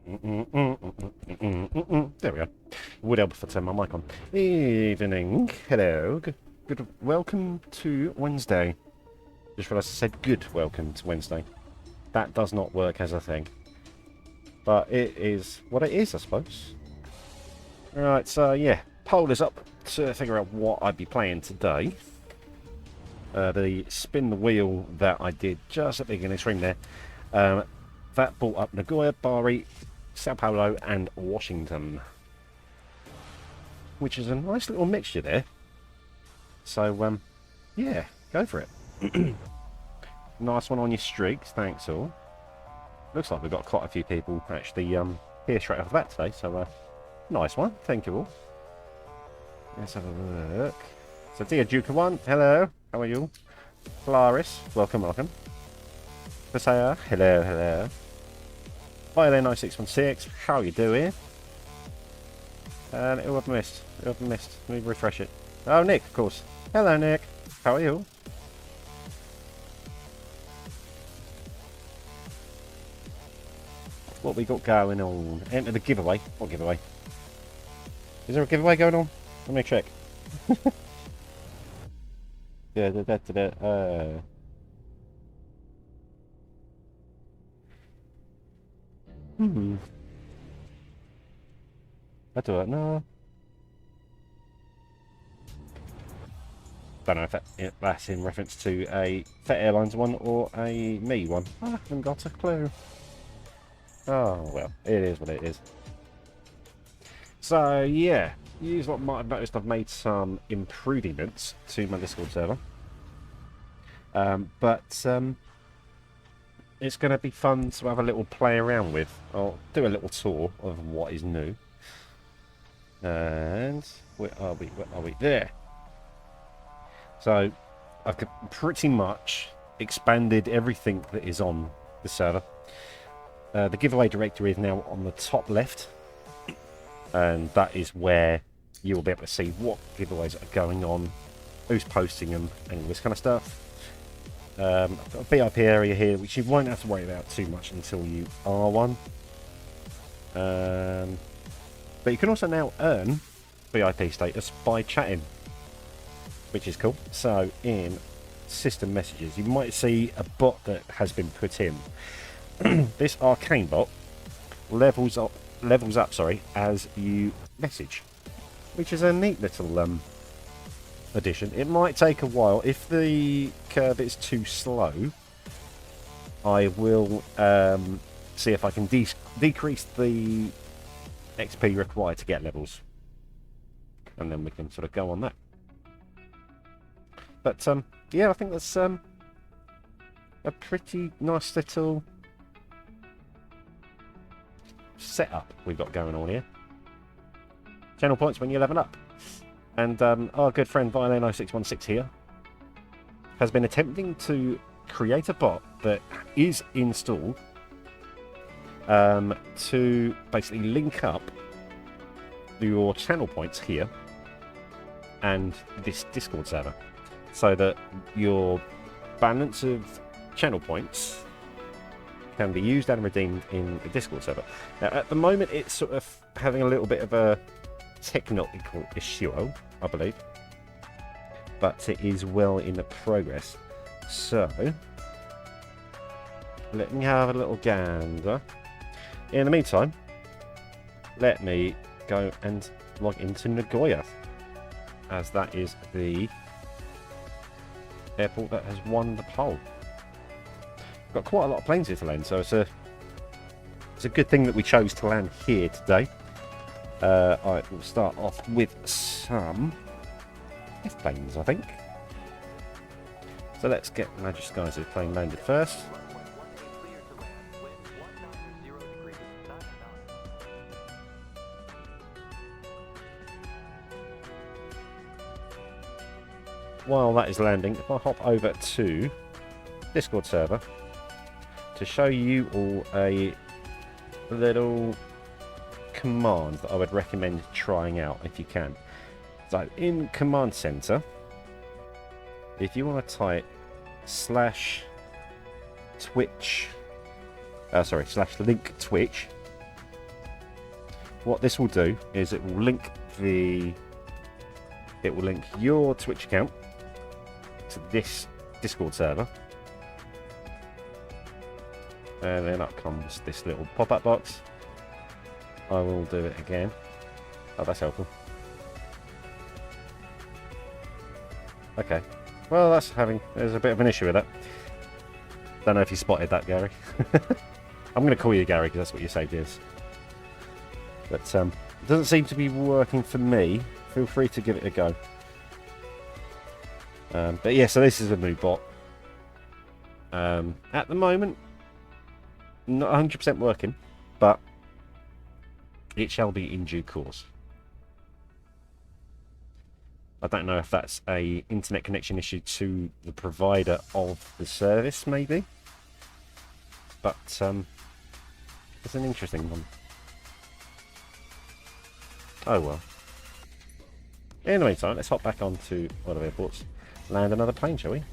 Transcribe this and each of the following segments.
There we go. Would help if I turn my mic on. Evening. Hello. Good. Welcome to Wednesday. Just realised I said good welcome to Wednesday. That does not work as a thing. But it is what it is, I suppose. Right, so yeah. Poll is up to figure out what I'd be playing today. The spin the wheel that I did just at the beginning of the stream there. That brought up Nagoya, Bari, Sao Paulo and Washington. Which is a nice little mixture there. So, yeah, go for it. Nice one on your streaks, thanks all. Looks like we've got quite a few people actually here straight off the bat today, so nice one, thank you all. Let's have a look. So, dear Duke1, hello, how are you? Polaris, welcome. Pasaya, hello. IAD9616, how are you doing? And who have I missed? Let me refresh it. Oh, Nick, of course. Hello, Nick. How are you? What we got going on? Enter the giveaway. What giveaway? Is there a giveaway going on? Let me check. Yeah, I don't know. Don't know if that's in reference to a Fet Airlines one or a me one. I haven't got a clue. Oh, well, it is what it is. So, yeah. You might have noticed I've made some improvements to my Discord server. But it's going to be fun to have a little play around with. I'll do a little tour of what is new. And where are we? There. So I've pretty much expanded everything that is on the server. The giveaway directory is now on the top left. And that is where you will be able to see what giveaways are going on, who's posting them, and all this kind of stuff. I've got a VIP area here, which you won't have to worry about too much until you are one. But you can also now earn VIP status by chatting, which is cool. So in system messages, you might see a bot that has been put in. This arcane bot levels up, as you message, which is a neat little addition. It might take a while. If the curve is too slow, I will see if I can decrease the XP required to get levels, and then we can sort of go on that. But yeah, I think that's a pretty nice little setup we've got going on here. Channel points when you level up. And our good friend Violin0616 here has been attempting to create a bot that is installed to basically link up your channel points here and this Discord server, so that your balance of channel points can be used and redeemed in the Discord server. Now, at the moment, it's sort of having a little bit of a technical issue, I believe, but it is well in the progress. So, let me have a little gander. In the meantime, let me go and log into Nagoya, as that is the airport that has won the poll. Got quite a lot of planes here to land, so it's a good thing that we chose to land here today. Alright, we'll start off with some F-planes, I think. So let's get Majesky's plane landed first. While that is landing, if I hop over to Discord server to show you all a little command that I would recommend trying out if you can. So in Command Center, if you want to type /Twitch, /link Twitch, what this will do is it will link your Twitch account to this Discord server. And then up comes this little pop-up box. I will do it again. Oh, that's helpful. Okay. Well, there's a bit of an issue with that. Don't know if you spotted that, Gary. I'm going to call you Gary because that's what your saved is. But it doesn't seem to be working for me. Feel free to give it a go. But yeah, so this is a new bot. At the moment, not 100% working, but it shall be in due course. I don't know if that's a internet connection issue to the provider of the service, maybe. But it's an interesting one. Oh well. In the meantime, let's hop back onto one of the airports. Land another plane, shall we?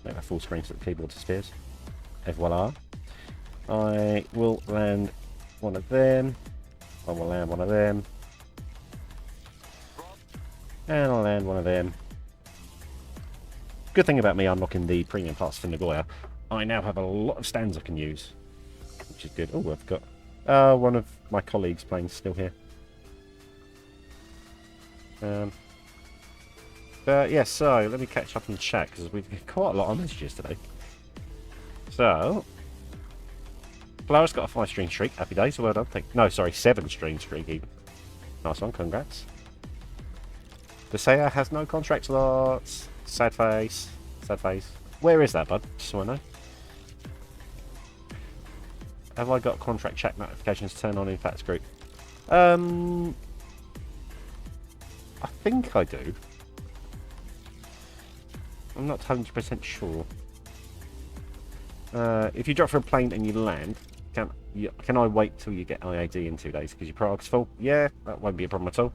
Make that full screen so the keyboard disappears. Et voila. I will land one of them. I will land one of them. And I'll land one of them. Good thing about me unlocking the premium pass for Nagoya, I now have a lot of stands I can use, which is good. Oh, I've got one of my colleagues' planes still here. But yeah, so let me catch up and chat because we've got quite a lot of messages today. So, Flower's got a 5-stream streak. Happy days, well done. No, sorry, 7-stream streak even. Nice one, congrats. Desea has no contract slots. Sad face. Sad face. Where is that, bud? Just so I know. Have I got contract chat notifications turned on in Fats Group? I think I do. I'm not 100% sure. If you drop from a plane and you land, can I wait till you get IAD in 2 days because your prog's full? Yeah, that won't be a problem at all.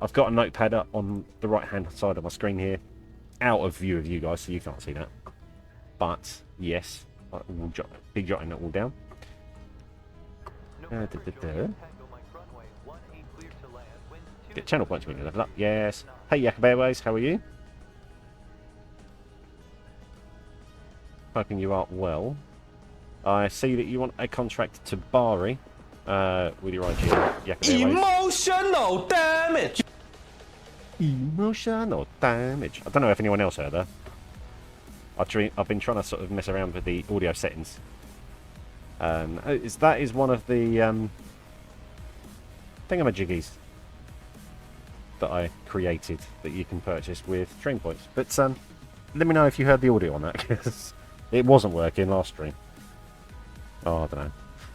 I've got a notepad up on the right hand side of my screen here, out of view of you guys, so you can't see that. But yes, I will be jotting it all down. Get channel points when you level up. Yes. Hey Yakub Airways, how are you? Hoping you are well. I see that you want a contract to Bari with your IGN. Yakub Airways. Emotional damage. Emotional damage. I don't know if anyone else heard that. I've been trying to sort of mess around with the audio settings. That is one of the thingamajiggies that I created that you can purchase with stream points. But let me know if you heard the audio on that because it wasn't working last stream. Oh, I don't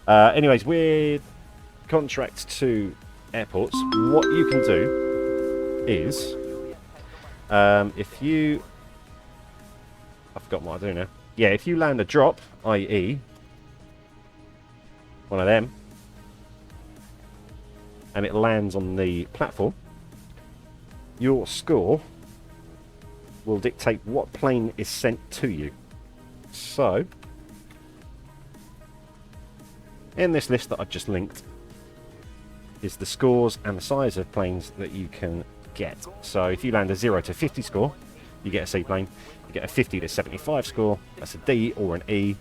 know. Anyways, with contracts to airports, what you can do is if you... I've forgotten what I do now. Yeah, if you land a drop, i.e. one of them, and it lands on the platform, your score will dictate what plane is sent to you. So, in this list that I've just linked is the scores and the size of planes that you can get. So if you land a 0 to 50 score, you get a C plane. You get a 50 to 75 score, that's a D or an E.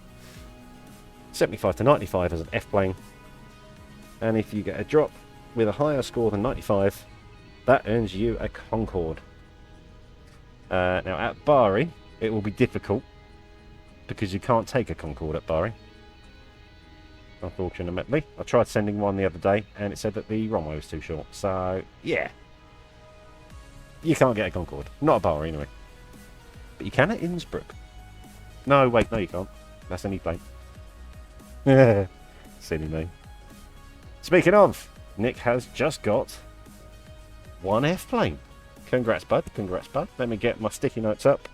75 to 95 as an F plane. And if you get a drop with a higher score than 95, that earns you a Concorde. Now at Bari, it will be difficult because you can't take a Concorde at Bari. Unfortunately, I tried sending one the other day and it said that the runway was too short. So yeah, you can't get a Concorde. Not at Bari anyway. But you can at Innsbruck. No, wait, no you can't. That's any plane. Silly me. Speaking of, Nick has just got one F plane. Congrats, bud. Congrats, bud. Let me get my sticky notes up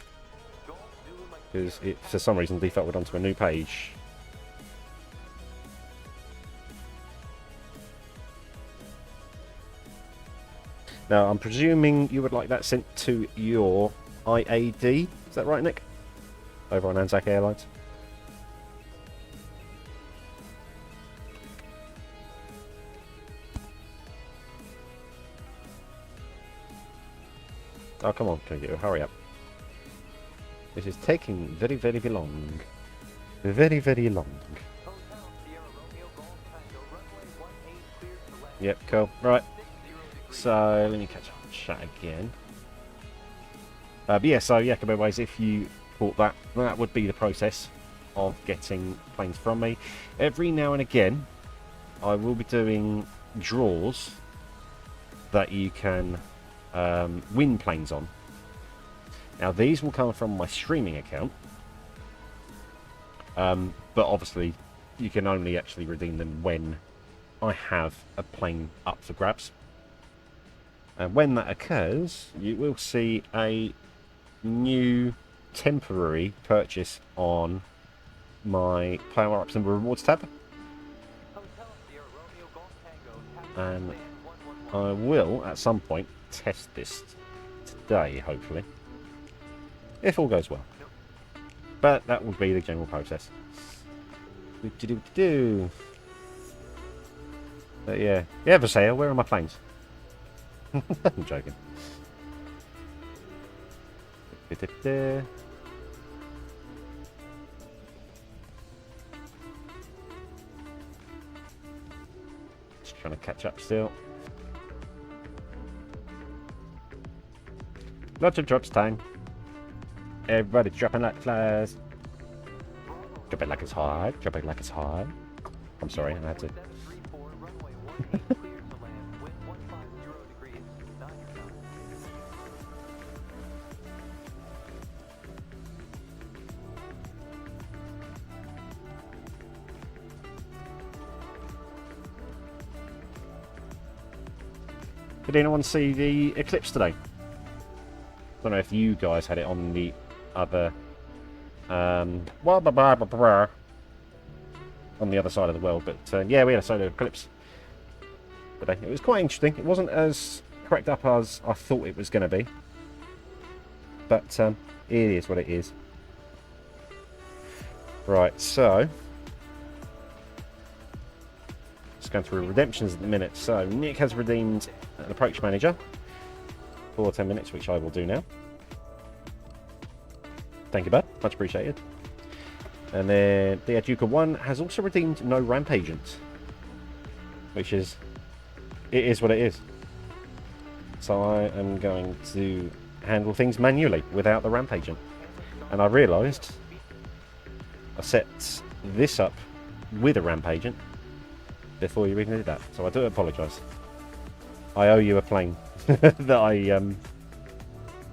because it, for some reason, defaulted onto a new page. Now, I'm presuming you would like that sent to your IAD. Is that right, Nick? Over on Anzac Airlines. Oh, come on, Kangaroo, hurry up. This is taking very, very long. Very, very long. Yep, cool. Right. So, let me catch up on chat again. But yeah, so Yakubo, if you thought that, that would be the process of getting planes from me. Every now and again, I will be doing draws that you can win planes on. Now, these will come from my streaming account. But obviously, you can only actually redeem them when I have a plane up for grabs. And when that occurs, you will see a new temporary purchase on my power-ups and rewards tab. And I will, at some point, test this today, hopefully. If all goes well. But that would be the general process. But yeah. Yeah, Vasea, where are my planes? I'm joking. Just trying to catch up still. Lots of drops time. Everybody dropping like flies. Drop it like it's hot. Drop it like it's hot. I'm sorry, I had to. Did anyone see the eclipse today? I don't know if you guys had it on the other on the other side of the world, but yeah, we had a solar eclipse today. It was quite interesting. It wasn't as cracked up as I thought it was going to be, but it is what it is. Right, so just going through redemptions at the minute. So Nick has redeemed an approach manager for 10 minutes, which I will do now. Thank you, bud. Much appreciated. And then the Aduka 1 has also redeemed no ramp agent, which is, it is what it is. So I am going to handle things manually without the ramp agent. And I realised I set this up with a ramp agent before you even did that. So I do apologise. I owe you a plane that I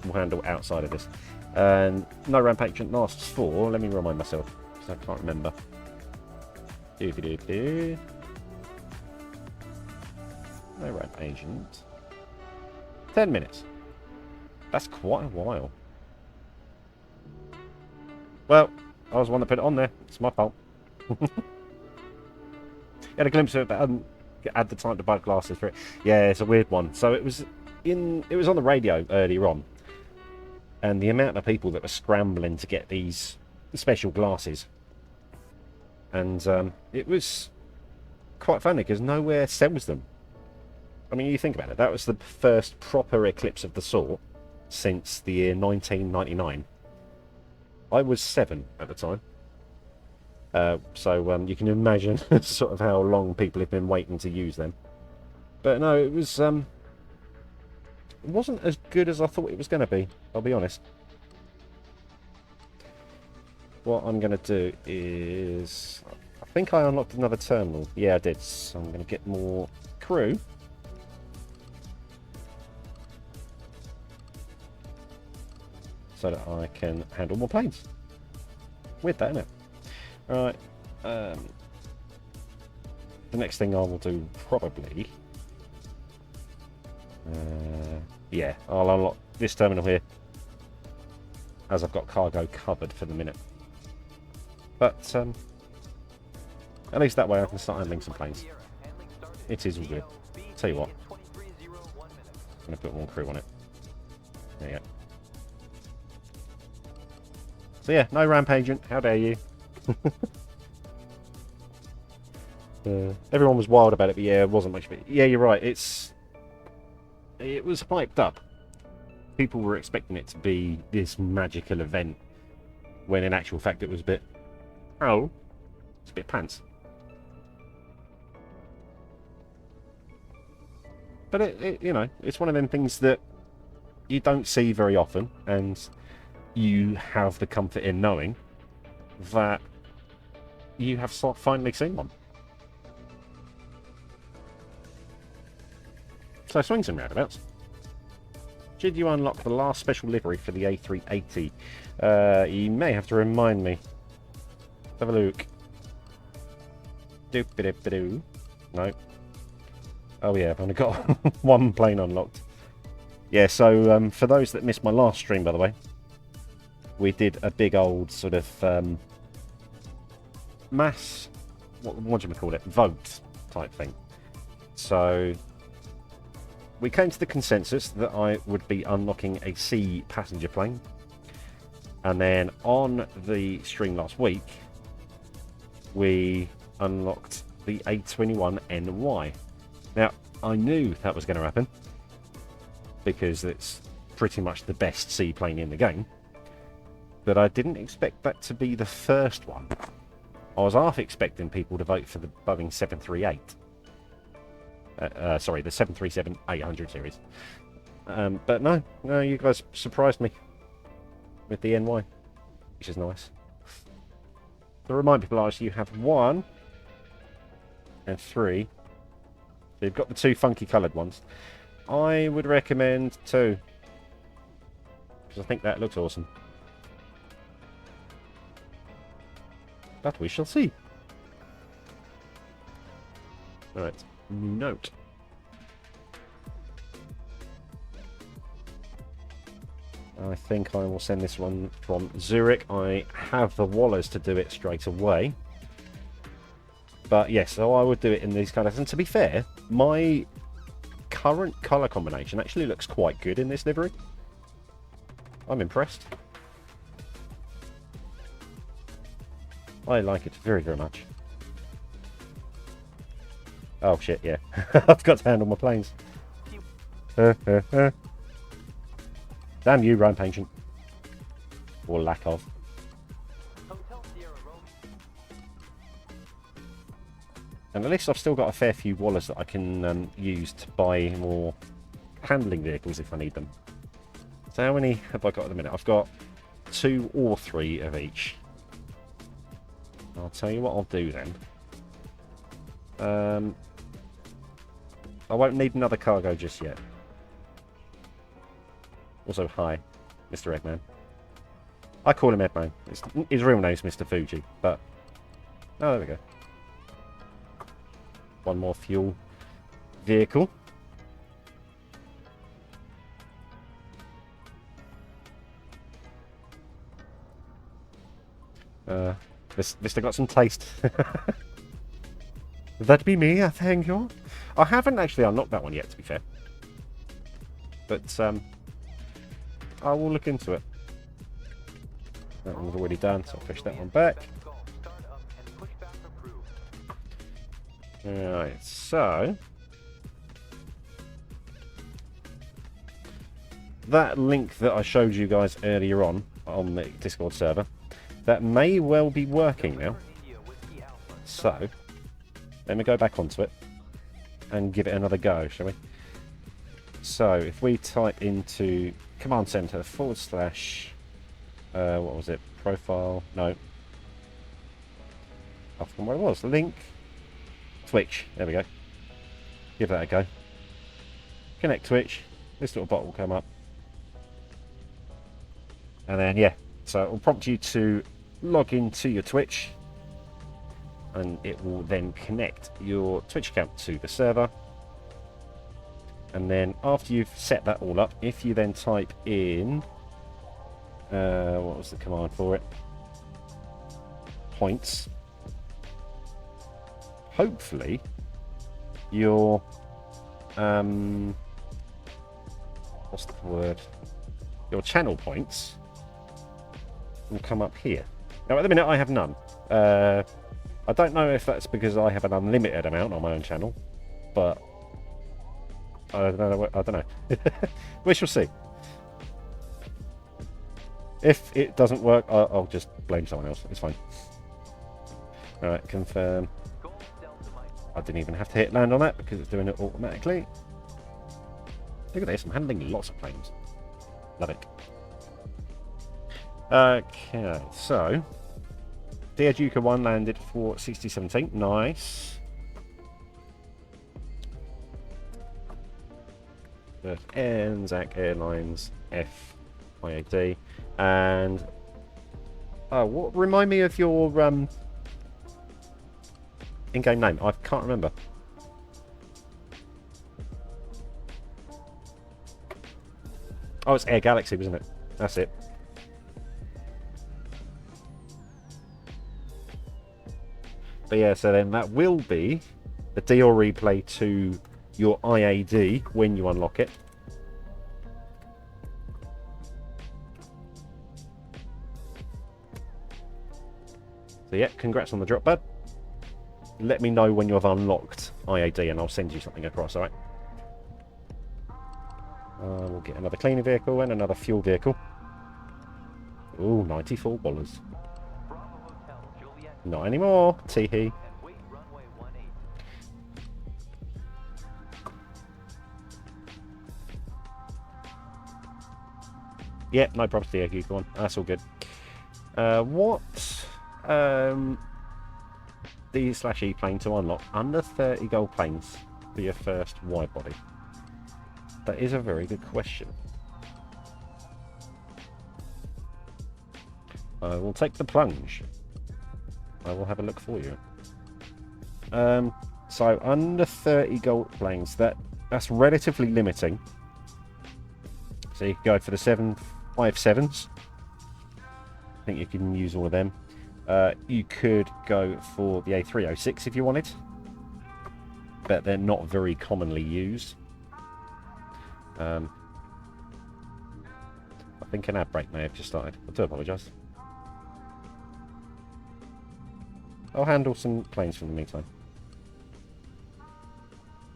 will handle outside of this. And no ramp agent lasts for, let me remind myself, because I can't remember. No ramp agent. 10 minutes. That's quite a while. Well, I was the one that put it on there. It's my fault. Had a glimpse of it, but I hadn't had the time to buy glasses for it. Yeah, it's a weird one. So it was on the radio earlier on. And the amount of people that were scrambling to get these special glasses. And it was quite funny because nowhere sells them. I mean, you think about it. That was the first proper eclipse of the sort since the year 1999. I was 7 at the time. So you can imagine sort of how long people have been waiting to use them. But no, it was... it wasn't as good as I thought it was going to be, I'll be honest. What I'm going to do is... I think I unlocked another terminal. Yeah, I did. So I'm going to get more crew. So that I can handle more planes. Weird that, isn't it? Right. The next thing I will do probably... yeah, I'll unlock this terminal here, as I've got cargo covered for the minute. But at least that way I can start handling some planes. It is all good. Tell you what, I'm going to put one crew on it. There you go. So yeah, no ramp agent. How dare you? Everyone was wild about it, but yeah, it wasn't much of it. Yeah, you're right. It was hyped up. people were expecting it to be this magical event, when in actual fact it was a bit, oh, it's a bit pants. But it you know, it's one of them things that you don't see very often, and you have the comfort in knowing that you have finally seen one. So swings and roundabouts. Did you unlock the last special livery for the A380? You may have to remind me. Let's have a look. Doop-a-doop-a-doo. No. Oh yeah, I've only got one plane unlocked. Yeah, so for those that missed my last stream, by the way, we did a big old sort of mass, what do you call it, vote type thing. So we came to the consensus that I would be unlocking a C passenger plane, and then on the stream last week we unlocked the A21NY. Now I knew that was going to happen because it's pretty much the best seaplane in the game, but I didn't expect that to be the first one. I was half expecting people to vote for the Boeing 738. Sorry, the 737-800 series. But no, you guys surprised me with the NY, which is nice. To remind people, you have 1 and 3. So you've got the 2 funky coloured ones. I would recommend 2, because I think that looks awesome. But we shall see. Alright, note. I think I will send this one from Zurich. I have the wallers to do it straight away. But yes, so I would do it in these colours. And to be fair, my current colour combination actually looks quite good in this livery. I'm impressed. I like it very, very much. Oh shit, yeah. I've got to handle my planes. Damn you, Rome Patient. Or lack of. And at least I've still got a fair few wallers that I can use to buy more handling vehicles if I need them. So how many have I got at the minute? I've got 2 or 3 of each. I'll tell you what I'll do then. I won't need another cargo just yet. Also, hi, Mr. Eggman. I call him Eggman. His real name's Mr. Fuji, but... Oh, there we go. One more fuel vehicle. Mr. got some taste. That'd be me, I thank you. I haven't actually unlocked that one yet, to be fair. But, I will look into it. That one's already done, so I'll push that one back. Alright, so... that link that I showed you guys earlier on the Discord server, that may well be working now. So, let me go back onto it and give it another go, shall we? So, if we type into Command Center / what was it? Profile? No. I forgot what it was. Link. Twitch. There we go. Give that a go. Connect Twitch. This little bot will come up. And then, yeah. So, it will prompt you to log into your Twitch. And it will then connect your Twitch account to the server. And then after you've set that all up, if you then type in... what was the command for it? Points. Hopefully, your... what's the word? Your channel points will come up here. Now, at the minute, I have none. I don't know if that's because I have an unlimited amount on my own channel, but I don't know. We shall see. If it doesn't work, I'll just blame someone else. It's fine. Alright, confirm. I didn't even have to hit land on that because it's doing it automatically. Look at this, I'm handling lots of planes. Love it. Okay, so Diaduca 1 landed for 6017. Nice. Anzac Airlines F IAD. And what remind me of your in-game name? I can't remember. Oh, it's Air Galaxy, wasn't it? That's it. But yeah, so then that will be the deal replay to your IAD when you unlock it. So yeah, congrats on the drop, bud. Let me know when you have unlocked IAD and I'll send you something across, alright? We'll get another cleaning vehicle and another fuel vehicle. Ooh, $94. Not anymore, teehee. Yeah, no problems there, you go on. That's all good. What D/E plane to unlock? Under 30 gold planes for your first wide body. That is a very good question. I will take the plunge. I will have a look for you. So under 30 gold planes, that's relatively limiting. So you can go for the 757s. I think you can use all of them. You could go for the A306 if you wanted, but they're not very commonly used. I think an ad break may have just started. I do apologise. I'll handle some planes for the meantime.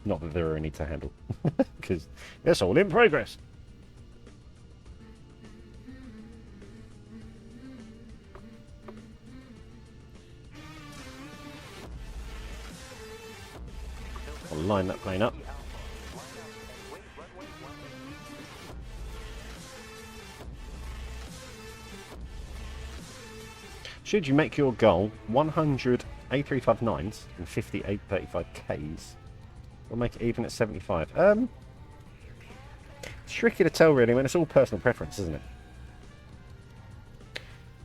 Not that there are any to handle, because it's all in progress. I'll line that plane up. Should you make your goal 100 A359s and 50 A35Ks, we'll make it even at 75. It's tricky to tell really, when it's all personal preference, isn't it?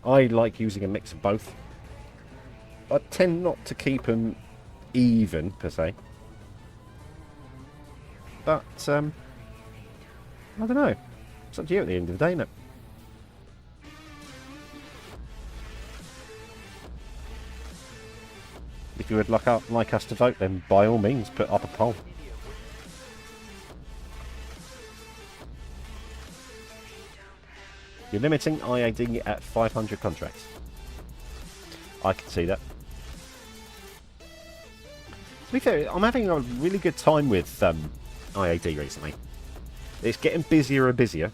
I like using a mix of both. I tend not to keep them even, per se. But, I don't know. It's up to you at the end of the day, isn't it? If you would like us to vote, then by all means, put up a poll. You're limiting IAD at 500 contracts. I can see that. To be fair, I'm having a really good time with IAD recently. It's getting busier and busier.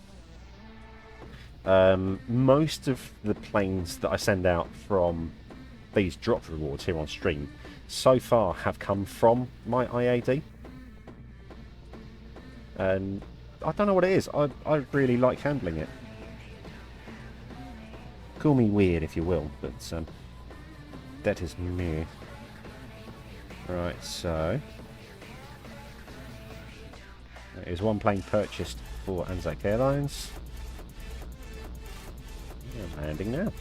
Most of the planes that I send out from these drop rewards here on stream so far have come from my IAD, and I don't know what it is. I really like handling it. Call me weird if you will, but that is me. Right, so there is one plane purchased for Anzac Airlines. I'm landing now.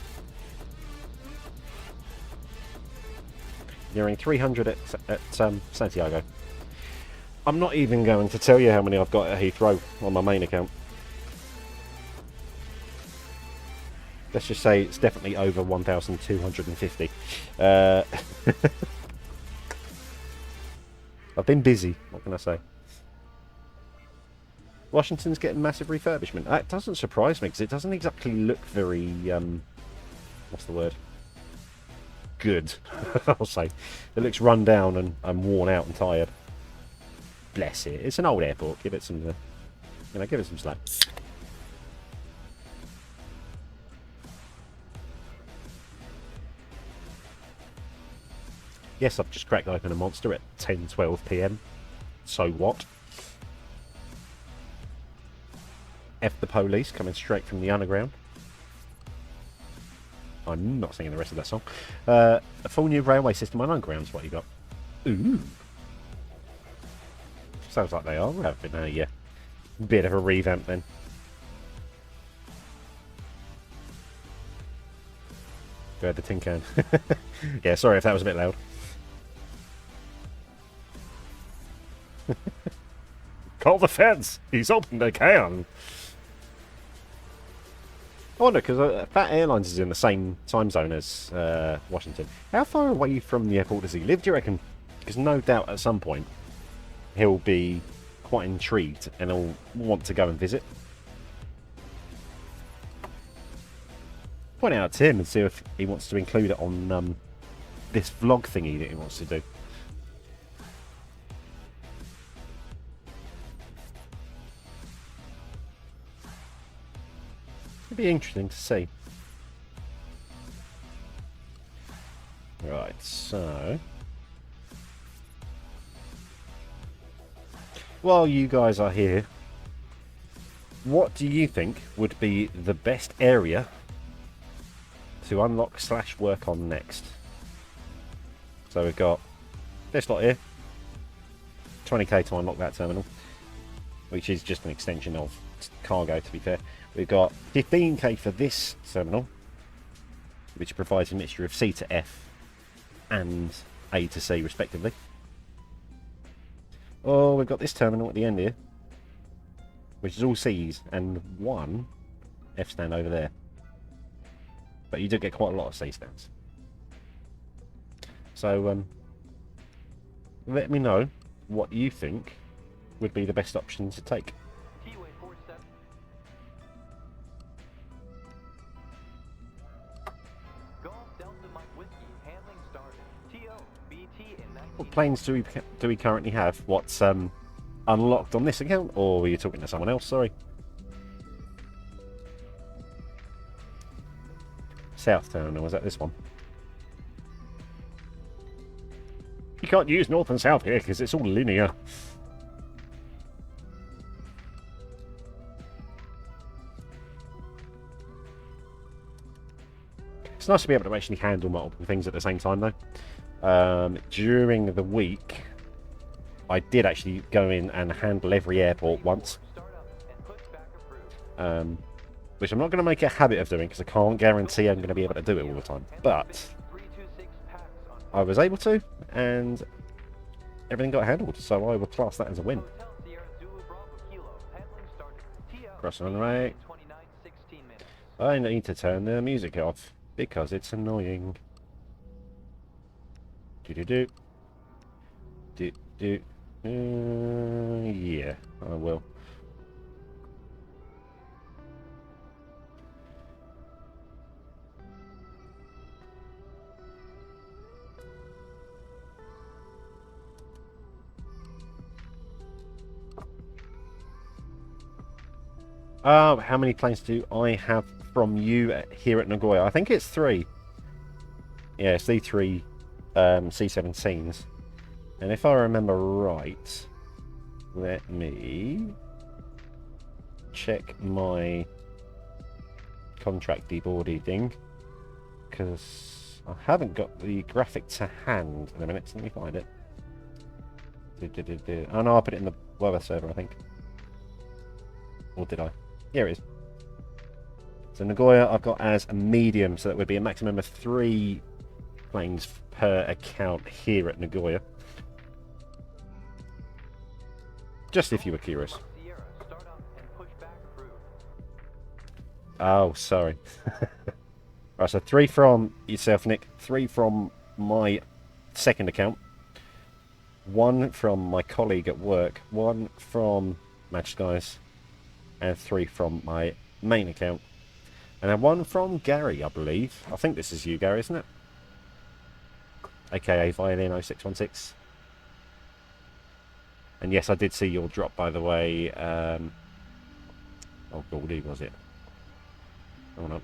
Nearing 300 at Santiago. I'm not even going to tell you how many I've got at Heathrow on my main account. Let's just say it's definitely over 1,250. I've been busy, what can I say? Washington's getting massive refurbishment. That doesn't surprise me, because it doesn't exactly look very, what's the word? Good, I'll say. It looks run down and worn out and tired. Bless it. It's an old airport. Give it some, give it some slack. Yes, I've just cracked open a monster at 10:12 p.m. So what? F the police coming straight from the underground. I'm not singing the rest of that song. A full new railway system on underground's what you got. Ooh. Sounds like they are having a bit of a revamp then. Go ahead, the tin can. Yeah, sorry if that was a bit loud. Call the feds! He's opened a can! I wonder, because Fat Airlines is in the same time zone as Washington. How far away from the airport does he live, do you reckon? Because no doubt at some point he'll be quite intrigued and he'll want to go and visit. Point it out to him and see if he wants to include it on this vlog thingy that he wants to do. It'd be interesting to see. Right, so while you guys are here, what do you think would be the best area to unlock / work on next? So we've got this lot here, 20k to unlock that terminal, which is just an extension of cargo, to be fair. We've got 15k for this terminal, which provides a mixture of C to F and A to C respectively. Oh, we've got this terminal at the end here, which is all C's and one F stand over there. But you do get quite a lot of C stands. So let me know what you think would be the best option to take. What planes do we currently have? What's unlocked on this account, or were you talking to someone else? Sorry. South Terminal, was that this one? You can't use North and South here because it's all linear. It's nice to be able to actually handle multiple things at the same time, though. During the week, I did actually go in and handle every airport once. Which I'm not going to make a habit of doing because I can't guarantee I'm going to be able to do it all the time. But I was able to, and everything got handled, so I would class that as a win. Crossing on the right. I need to turn the music off because it's annoying. Do-do-do. Do-do. Yeah, I will. How many planes do I have from you here at Nagoya? I think it's 3. Yeah, it's the 3 C-17s. And if I remember right, let me check my contract deboarding thing, because I haven't got the graphic to hand in a minute, so let me find it. Oh no, I put it in the weather server, I think. Or did I? Here it is. So Nagoya I've got as a medium, so that would be a maximum of 3 planes per account here at Nagoya. Just if you were curious. Oh, sorry. Right, so 3 from yourself, Nick. 3 from my second account. 1 from my colleague at work. 1 from Match Skies. And 3 from my main account. And then 1 from Gary, I believe. I think this is you, Gary, isn't it? AKA Violin 0616. And yes, I did see your drop, by the way. Oh, Goldie, was it? Hold on.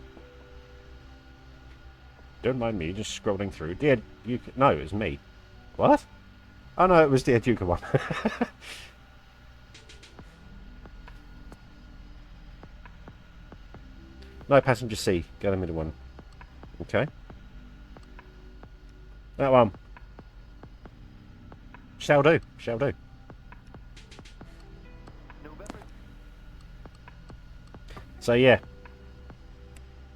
Don't mind me, just scrolling through. No, it was me. What? Oh no, it was the Educa one. No passenger C. Go to the middle one. Okay. That one. Shall do. Shall do. So yeah.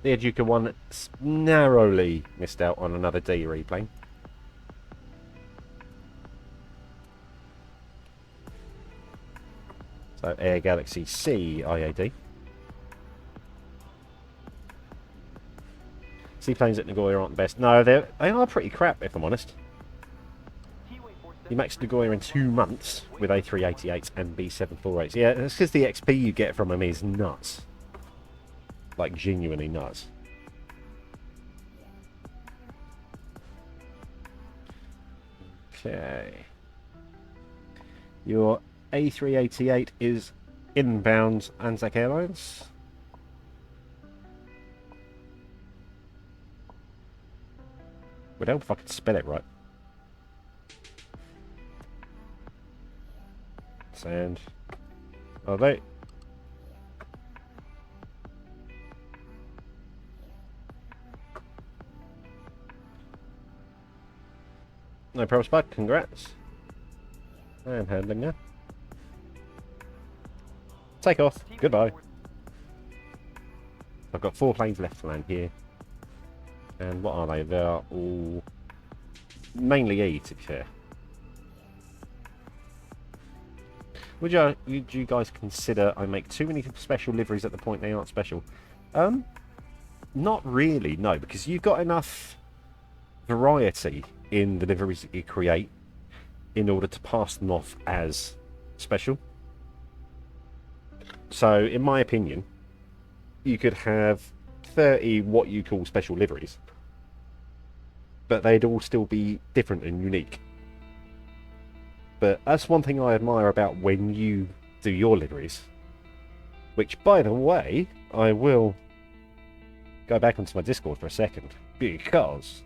The Educa one narrowly missed out on another D replay. So Air Galaxy C IAD. Seaplanes at Nagoya aren't the best. No, they are pretty crap, if I'm honest. You maxed Nagoya in 2 months with A388s and B748s. Yeah, that's because the XP you get from them is nuts. Like, genuinely nuts. Okay. Your A388 is inbound Anzac Airlines. Would help if I could spell it right. Sand. Are they? No problems, bud. Congrats. I am handling now. Take off. Goodbye. I've got 4 planes left to land here. And what are they? They are all mainly E, to be fair. Would you guys consider I make too many special liveries at the point they aren't special? Not really, no, because you've got enough variety in the liveries that you create in order to pass them off as special. So, in my opinion, you could have 30 what you call special liveries, but they'd all still be different and unique. But that's one thing I admire about when you do your liveries, which, by the way, I will go back onto my Discord for a second, because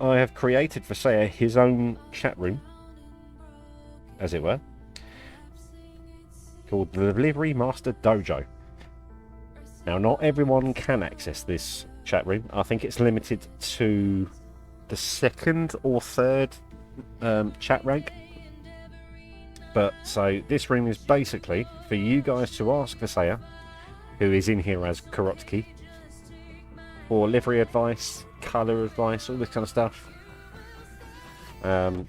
I have created for Saya his own chat room, as it were, called the Livery Master Dojo. Now, not everyone can access this chat room. I think it's limited to the 2nd or 3rd chat rank. But so this room is basically for you guys to ask Visaya, who is in here as Karotki, for livery advice, colour advice, all this kind of stuff.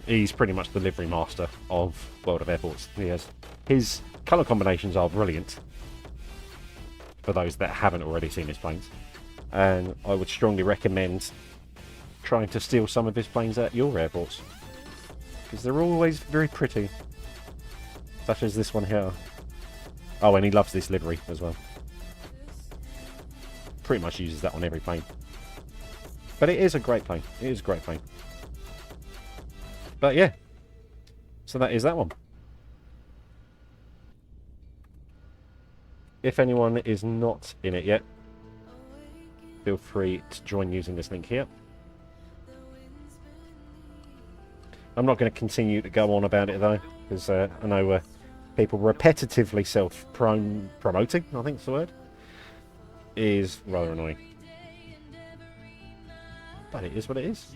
He's pretty much the livery master of World of Airports. His colour combinations are brilliant, for those that haven't already seen his planes. And I would strongly recommend trying to steal some of his planes at your airports, because they're always very pretty. Such as this one here. Oh, and he loves this livery as well. Pretty much uses that on every plane. But it is a great plane. It is a great plane. But yeah. So that is that one. If anyone is not in it yet, feel free to join using this link here. I'm not going to continue to go on about it though, because I know people repetitively self-promoting, I think is the word, is rather annoying. But it is what it is.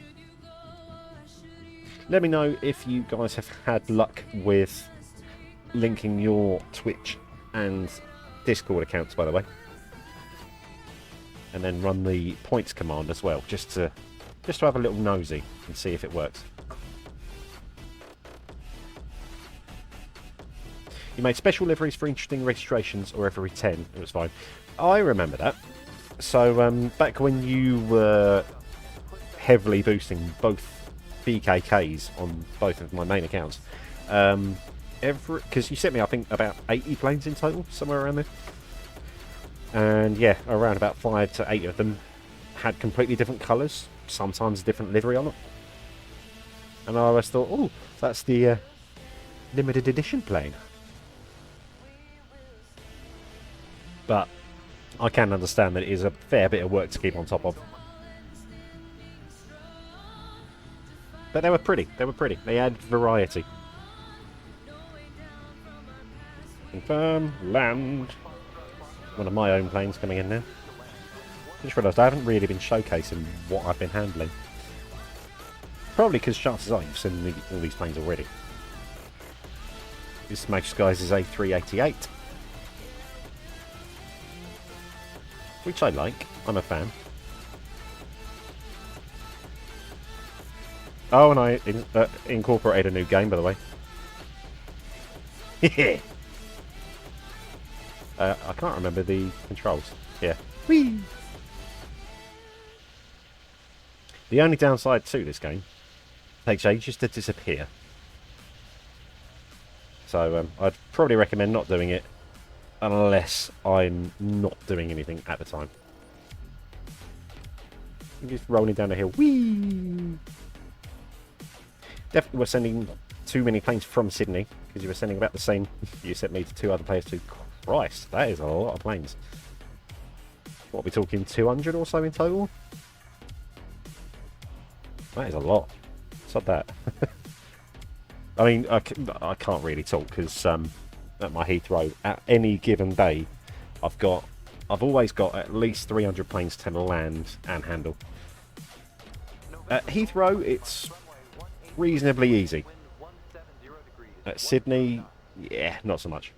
Let me know if you guys have had luck with linking your Twitch and Discord accounts, by the way. And then run the points command as well, just to have a little nosy and see if it works. You made special liveries for interesting registrations, or every 10. It was fine. I remember that. So, back when you were heavily boosting both BKKs on both of my main accounts, because you sent me, I think, about 80 planes in total, somewhere around there. And yeah, around about 5 to 8 of them had completely different colours, sometimes a different livery on it. And I always thought, oh, that's the limited edition plane. But I can understand that it is a fair bit of work to keep on top of. But they were pretty. They were pretty. They had variety. Confirm. Land. One of my own planes coming in now. Just realised I haven't really been showcasing what I've been handling. Probably because chances are you've seen all these planes already. This Majesty Skies is A388. Which I like. I'm a fan. Oh, and I incorporated a new game, by the way. Yeah. I can't remember the controls. Yeah. Whee! The only downside to this game, it takes ages to disappear. So I'd probably recommend not doing it unless I'm not doing anything at the time. I'm just rolling down the hill. Whee! Definitely we're sending too many planes from Sydney, because you were sending about the same you sent me to 2 other players too. Christ, that is a lot of planes. What are we talking, 200 or so in total? That is a lot. Stop that. I mean, I can't really talk because at my Heathrow, at any given day, I've always got at least 300 planes to land and handle. At Heathrow, it's reasonably easy. At Sydney, yeah, not so much.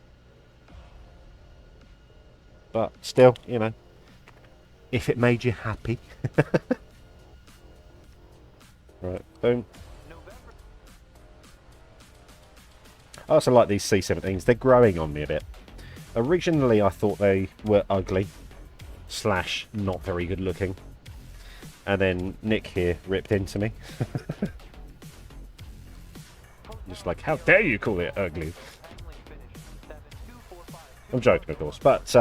But still, you know, if it made you happy. Right, boom. I also like these C-17s. They're growing on me a bit. Originally, I thought they were ugly / not very good looking. And then Nick here ripped into me. Just like, how dare you call it ugly? I'm joking, of course. But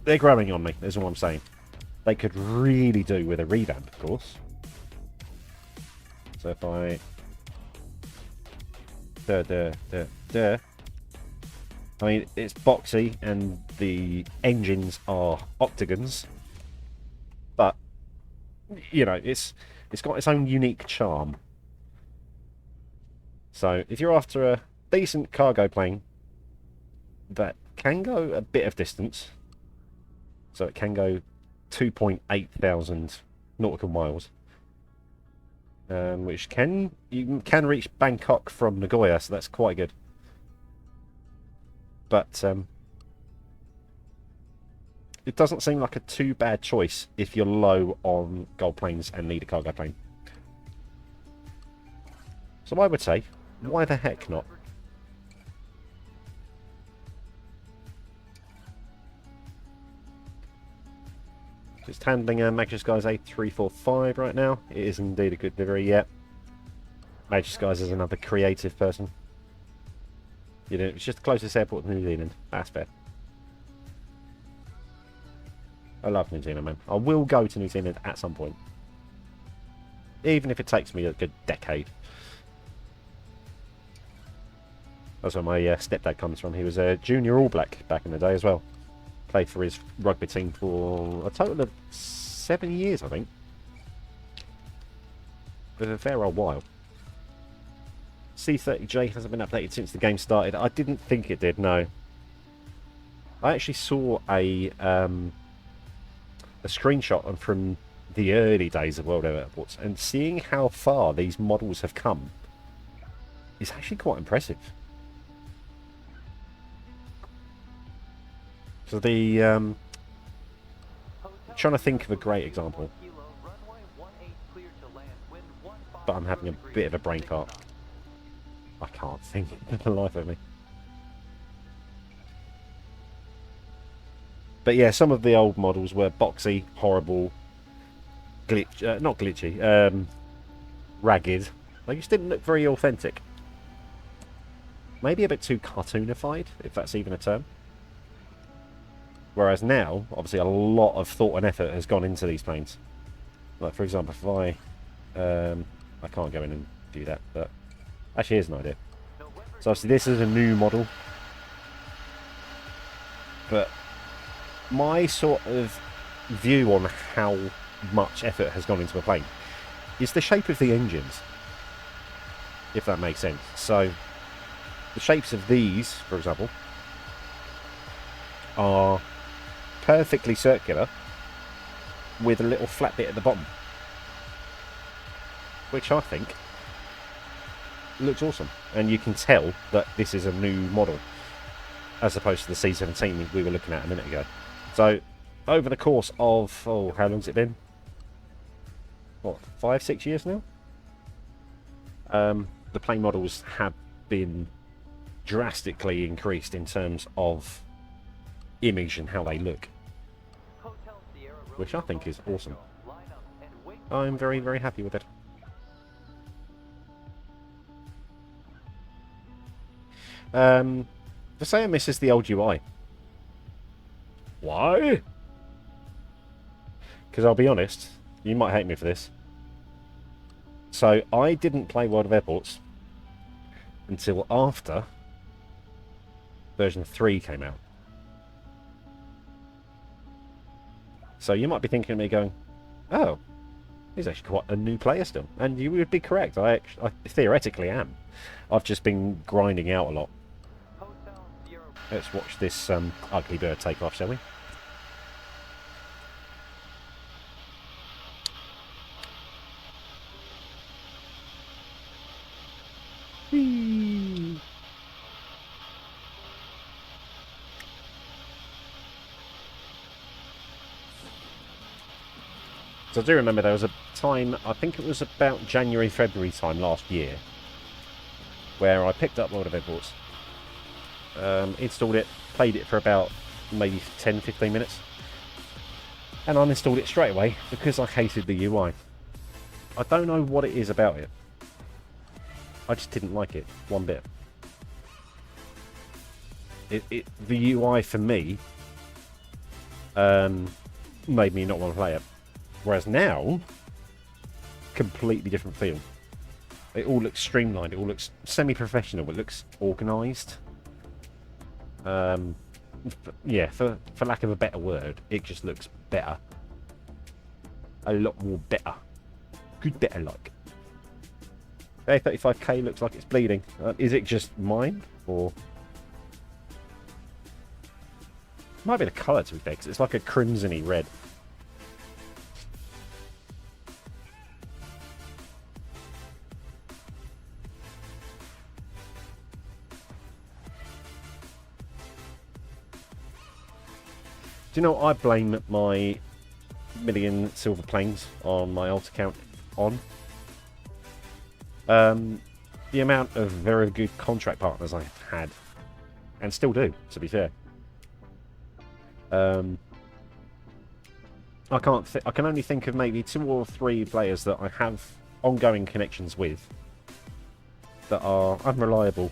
they're growing on me, is all I'm saying. They could really do with a revamp, of course. So if I... I mean, it's boxy and the engines are octagons. But, you know, it's got its own unique charm. So if you're after a decent cargo plane that can go a bit of distance, so it can go 2.8 thousand nautical miles, which you can reach Bangkok from Nagoya, so that's quite good. But it doesn't seem like a too bad choice if you're low on gold planes and need a cargo plane. So I would say, why the heck not? Just handling a Majesty Skies A345 right now. It is indeed a good delivery, yeah. Majesty Skies is another creative person. You know, it's just the closest airport to New Zealand. That's fair. I love New Zealand, man. I will go to New Zealand at some point. Even if it takes me a good decade. That's where my stepdad comes from. He was a junior All Black back in the day as well. Played for his rugby team for a total of 7 years, I think. It was a fair old while. C30J hasn't been updated since the game started. I didn't think it did, no. I actually saw a screenshot from the early days of World Airports, and seeing how far these models have come is actually quite impressive. So the I'm trying to think of a great example, but I'm having a bit of a brain fart. I can't think for the life of me. But yeah, some of the old models were boxy, horrible, not glitchy, ragged. They just didn't look very authentic. Maybe a bit too cartoonified, if that's even a term. Whereas now, obviously, a lot of thought and effort has gone into these planes. Like, for example, if I can't go in and do that, but actually, here's an idea. So obviously, this is a new model, but my sort of view on how much effort has gone into a plane is the shape of the engines, if that makes sense. So the shapes of these, for example, are perfectly circular with a little flat bit at the bottom, which I think looks awesome. And you can tell that this is a new model as opposed to the C17 we were looking at a minute ago. So over the course of, oh, how long's it been? What, 5-6 years now? The plane models have been drastically increased in terms of image and how they look, which I think is awesome. I'm very, very happy with it. To say it misses the old UI. Why? Because I'll be honest, you might hate me for this. So I didn't play World of Airports until after version 3 came out. So you might be thinking of me going, oh, he's actually quite a new player still. And you would be correct. I theoretically am. I've just been grinding out a lot. Let's watch this ugly bird take off, shall we? Whee! So I do remember there was a time, I think it was about January, February time last year, where I picked up World of Airports. Installed it, played it for about maybe 10-15 minutes, and uninstalled it straight away because I hated the UI. I don't know what it is about it. I just didn't like it one bit. The UI for me made me not want to play it. Whereas now, completely different feel. It all looks streamlined. It all looks semi-professional. It looks organised. Yeah, for lack of a better word, it just looks better. A lot more better. Good better like. A35K looks like it's bleeding. Is it just mine? Or... might be the colour to be fair, because it's like a crimsony red. Do you know what I blame my million silver planes on my alt account on? The amount of very good contract partners I've had, and still do, to be fair. I can only think of maybe 2 or 3 players that I have ongoing connections with that are unreliable,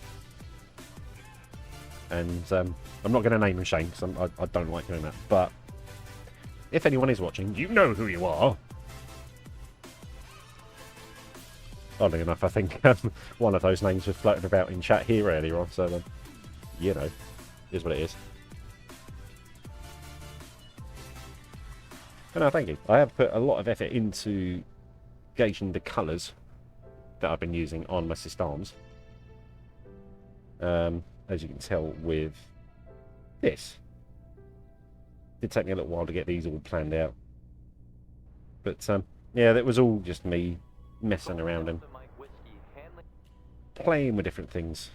and I'm not going to name and shame because I don't like doing that. But if anyone is watching, you know who you are. Oddly enough, I think one of those names was floated about in chat here earlier on, so you know, is what it is. But no, thank you. I have put a lot of effort into gauging the colours that I've been using on my systems. As you can tell with this. It did take me a little while to get these all planned out. But yeah, that was all just me messing around and playing with different things.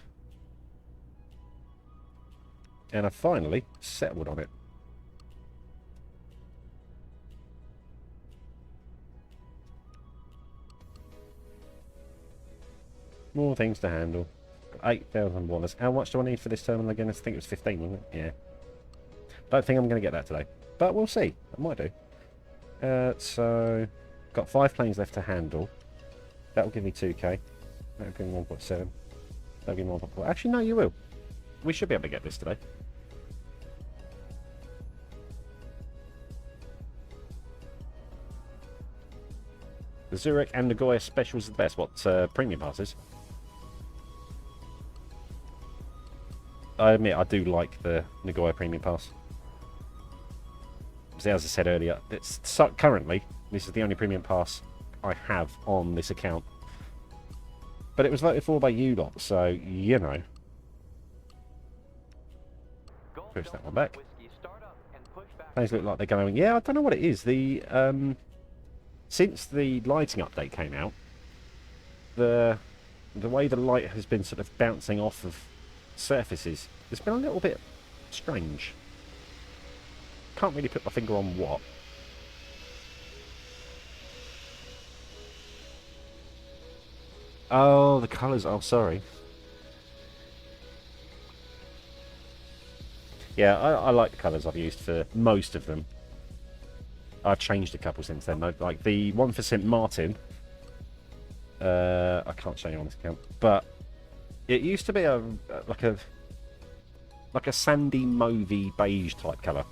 And I finally settled on it. More things to handle. $8,000. How much do I need for this terminal again? I think it was 15, wasn't it? Yeah. Don't think I'm going to get that today. But we'll see. I might do. So, got 5 planes left to handle. That'll give me 2k. That'll give me 1.7. That'll give me 1.4. Actually, no, you will. We should be able to get this today. The Zurich and Nagoya specials are the best. What, premium passes? I admit I do like the Nagoya Premium Pass. As I said earlier, currently this is the only Premium Pass I have on this account. But it was voted for by you lot, so, you know. Push that one back. Things look like they're going... Yeah, I don't know what it is. The, since the lighting update came out, the way the light has been sort of bouncing off of surfaces, it's been a little bit strange. Can't really put my finger on what. Oh, the colours. Oh, sorry. Yeah, I like the colours I've used for most of them. I've changed a couple since then, though. Like the one for St. Martin. I can't show you on this account, but it used to be like a sandy mauvey beige type colour.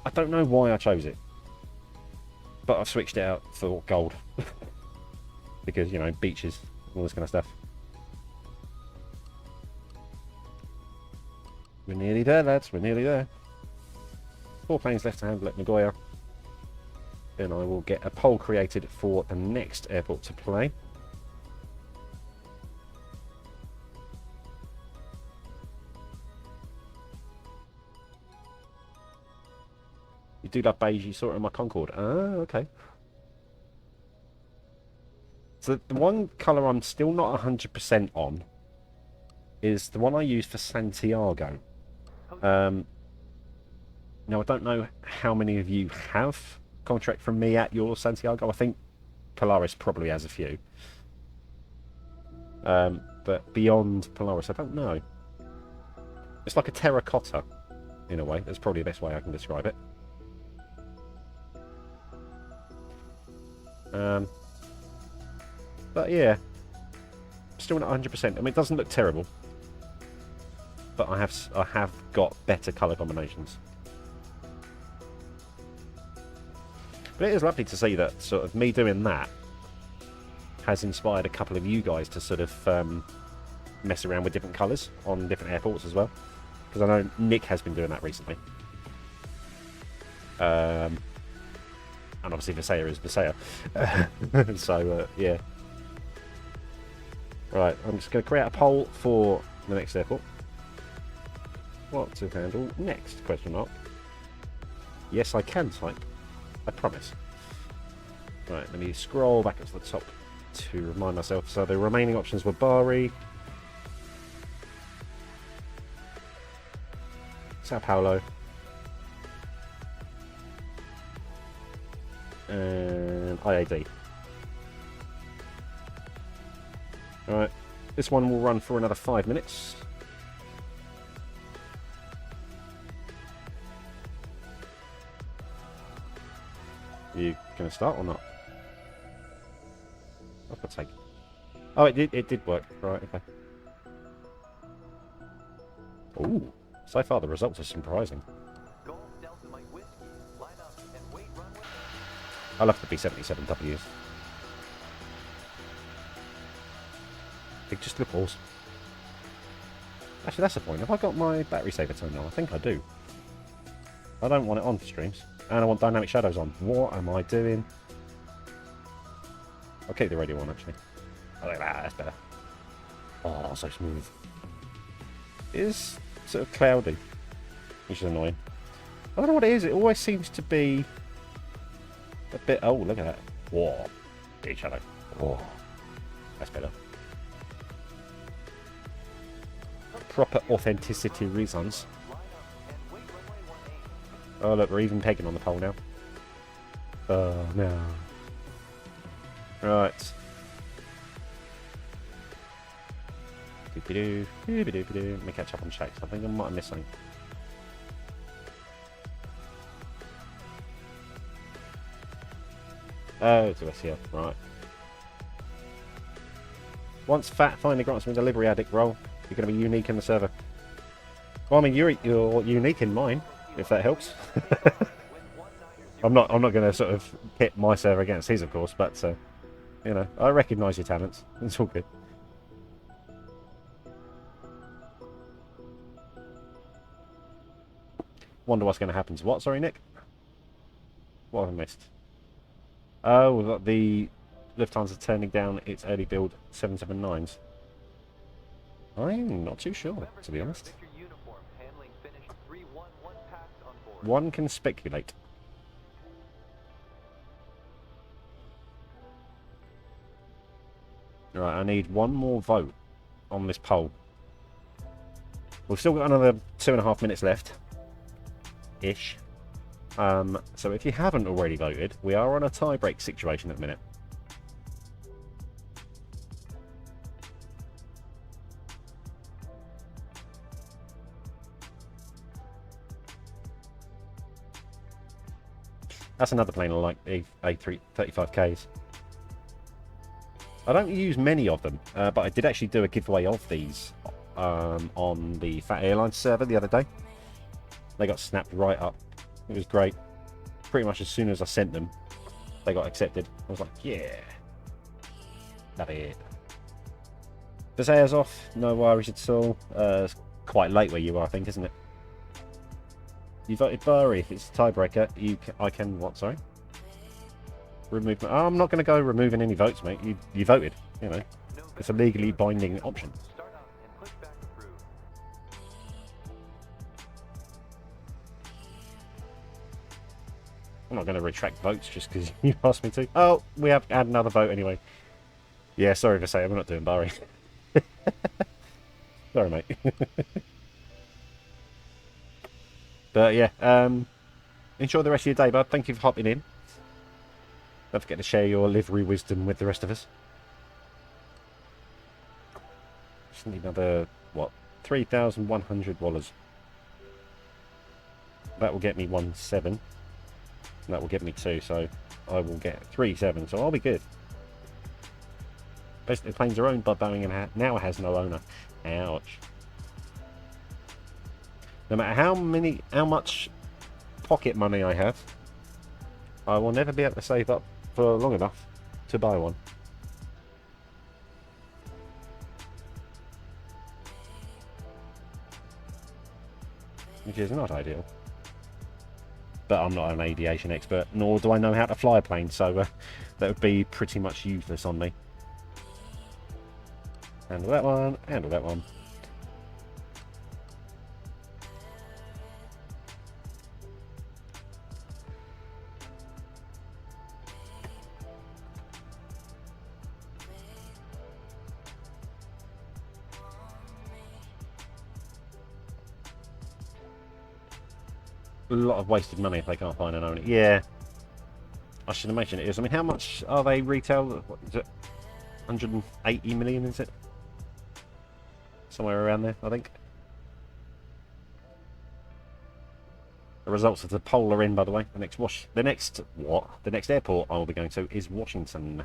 I don't know why I chose it, but I've switched it out for gold because, you know, beaches, all this kind of stuff. We're nearly there, lads. We're nearly there. 4 planes left to handle at Nagoya. Then I will get a poll created for the next airport to play. You do love beige, you saw it on my Concorde. Ah, okay. So the one colour I'm still not 100% on is the one I use for Santiago. Now, I don't know how many of you have contract from me at your Santiago. I think Polaris probably has a few. But beyond Polaris, I don't know. It's like a terracotta, in a way. That's probably the best way I can describe it. But yeah, still not 100%. I mean, it doesn't look terrible, but I have got better colour combinations. But it is lovely to see that sort of me doing that has inspired a couple of you guys to sort of mess around with different colours on different airports as well. Because I know Nick has been doing that recently. And obviously Visaya is Visaya. So, yeah. Right, I'm just going to create a poll for the next airport. What to handle next? Question mark. Yes, I can type. I promise. Right, let me scroll back up to the top to remind myself. So the remaining options were Bari, Sao Paulo, and IAD. Alright, this one will run for another 5 minutes. You gonna start or not? Oh, for sake. Oh, it did work. Right, okay. Ooh, so far the results are surprising. I love the B-77Ws. They just look awesome. Actually, that's the point. Have I got my battery saver turned on? I think I do. I don't want it on for streams. And I want dynamic shadows on. What am I doing? I'll keep the radio on, actually. I like that. That's better. Oh, so smooth. It is sort of cloudy, which is annoying. I don't know what it is. It always seems to be a bit... Oh, look at that. Whoa. Big shadow. Whoa. That's better. Proper authenticity reasons. Oh, look, we're even pegging on the pole now. Oh, no. Right. Doop-a-doo, doop-a-doo-a-doo. Let me catch up on checks. I think I might have missed something. Oh, it's a SEO. Right. Once Fat finally grants me the delivery addict role, you're going to be unique in the server. Well, I mean, you're unique in mine, if that helps. I'm not going to sort of pit my server against his, of course, but you know, I recognise your talents. It's all good. Wonder what's going to happen to what? Sorry, Nick. What have I missed? Oh, the Lufthansa turning down its early build 779s. I'm not too sure, to be honest. One can speculate. Right, I need one more vote on this poll. We've still got another 2.5 minutes left. Ish. So if you haven't already voted, we are on a tie-break situation at the minute. That's another plane I like, the A335Ks. I don't use many of them, but I did actually do a giveaway of these on the Fat Airlines server the other day. They got snapped right up. It was great. Pretty much as soon as I sent them, they got accepted. I was like, yeah. Love it. Bazaar's off. No worries at all. It's quite late where you are, I think, isn't it? You voted Barry. If it's a tiebreaker, I can... What, sorry? Remove... Oh, I'm not going to go removing any votes, mate. You voted, you know. It's a legally binding option. I'm not going to retract votes just because you asked me to. Oh, we have had another vote anyway. Yeah, sorry to say, I'm not doing Barry. Sorry, mate. But yeah, enjoy the rest of your day, bud. Thank you for hopping in. Don't forget to share your livery wisdom with the rest of us. Just need another, what, $3,100. That will get me 1.7. And that will get me 2, so I will get 3.7, so I'll be good. Basically, the planes are owned by Boeing and now has no owner. Ouch. No matter how much pocket money I have, I will never be able to save up for long enough to buy one. Which is not ideal. But I'm not an aviation expert, nor do I know how to fly a plane, so that would be pretty much useless on me. Handle that one, handle that one. A lot of wasted money if they can't find an owner. Yeah, I should imagine it is. I mean, how much are they retail? What is it? 180 million, is it? Somewhere around there, I think. The results of the poll are in, by the way. The next airport I will be going to is Washington.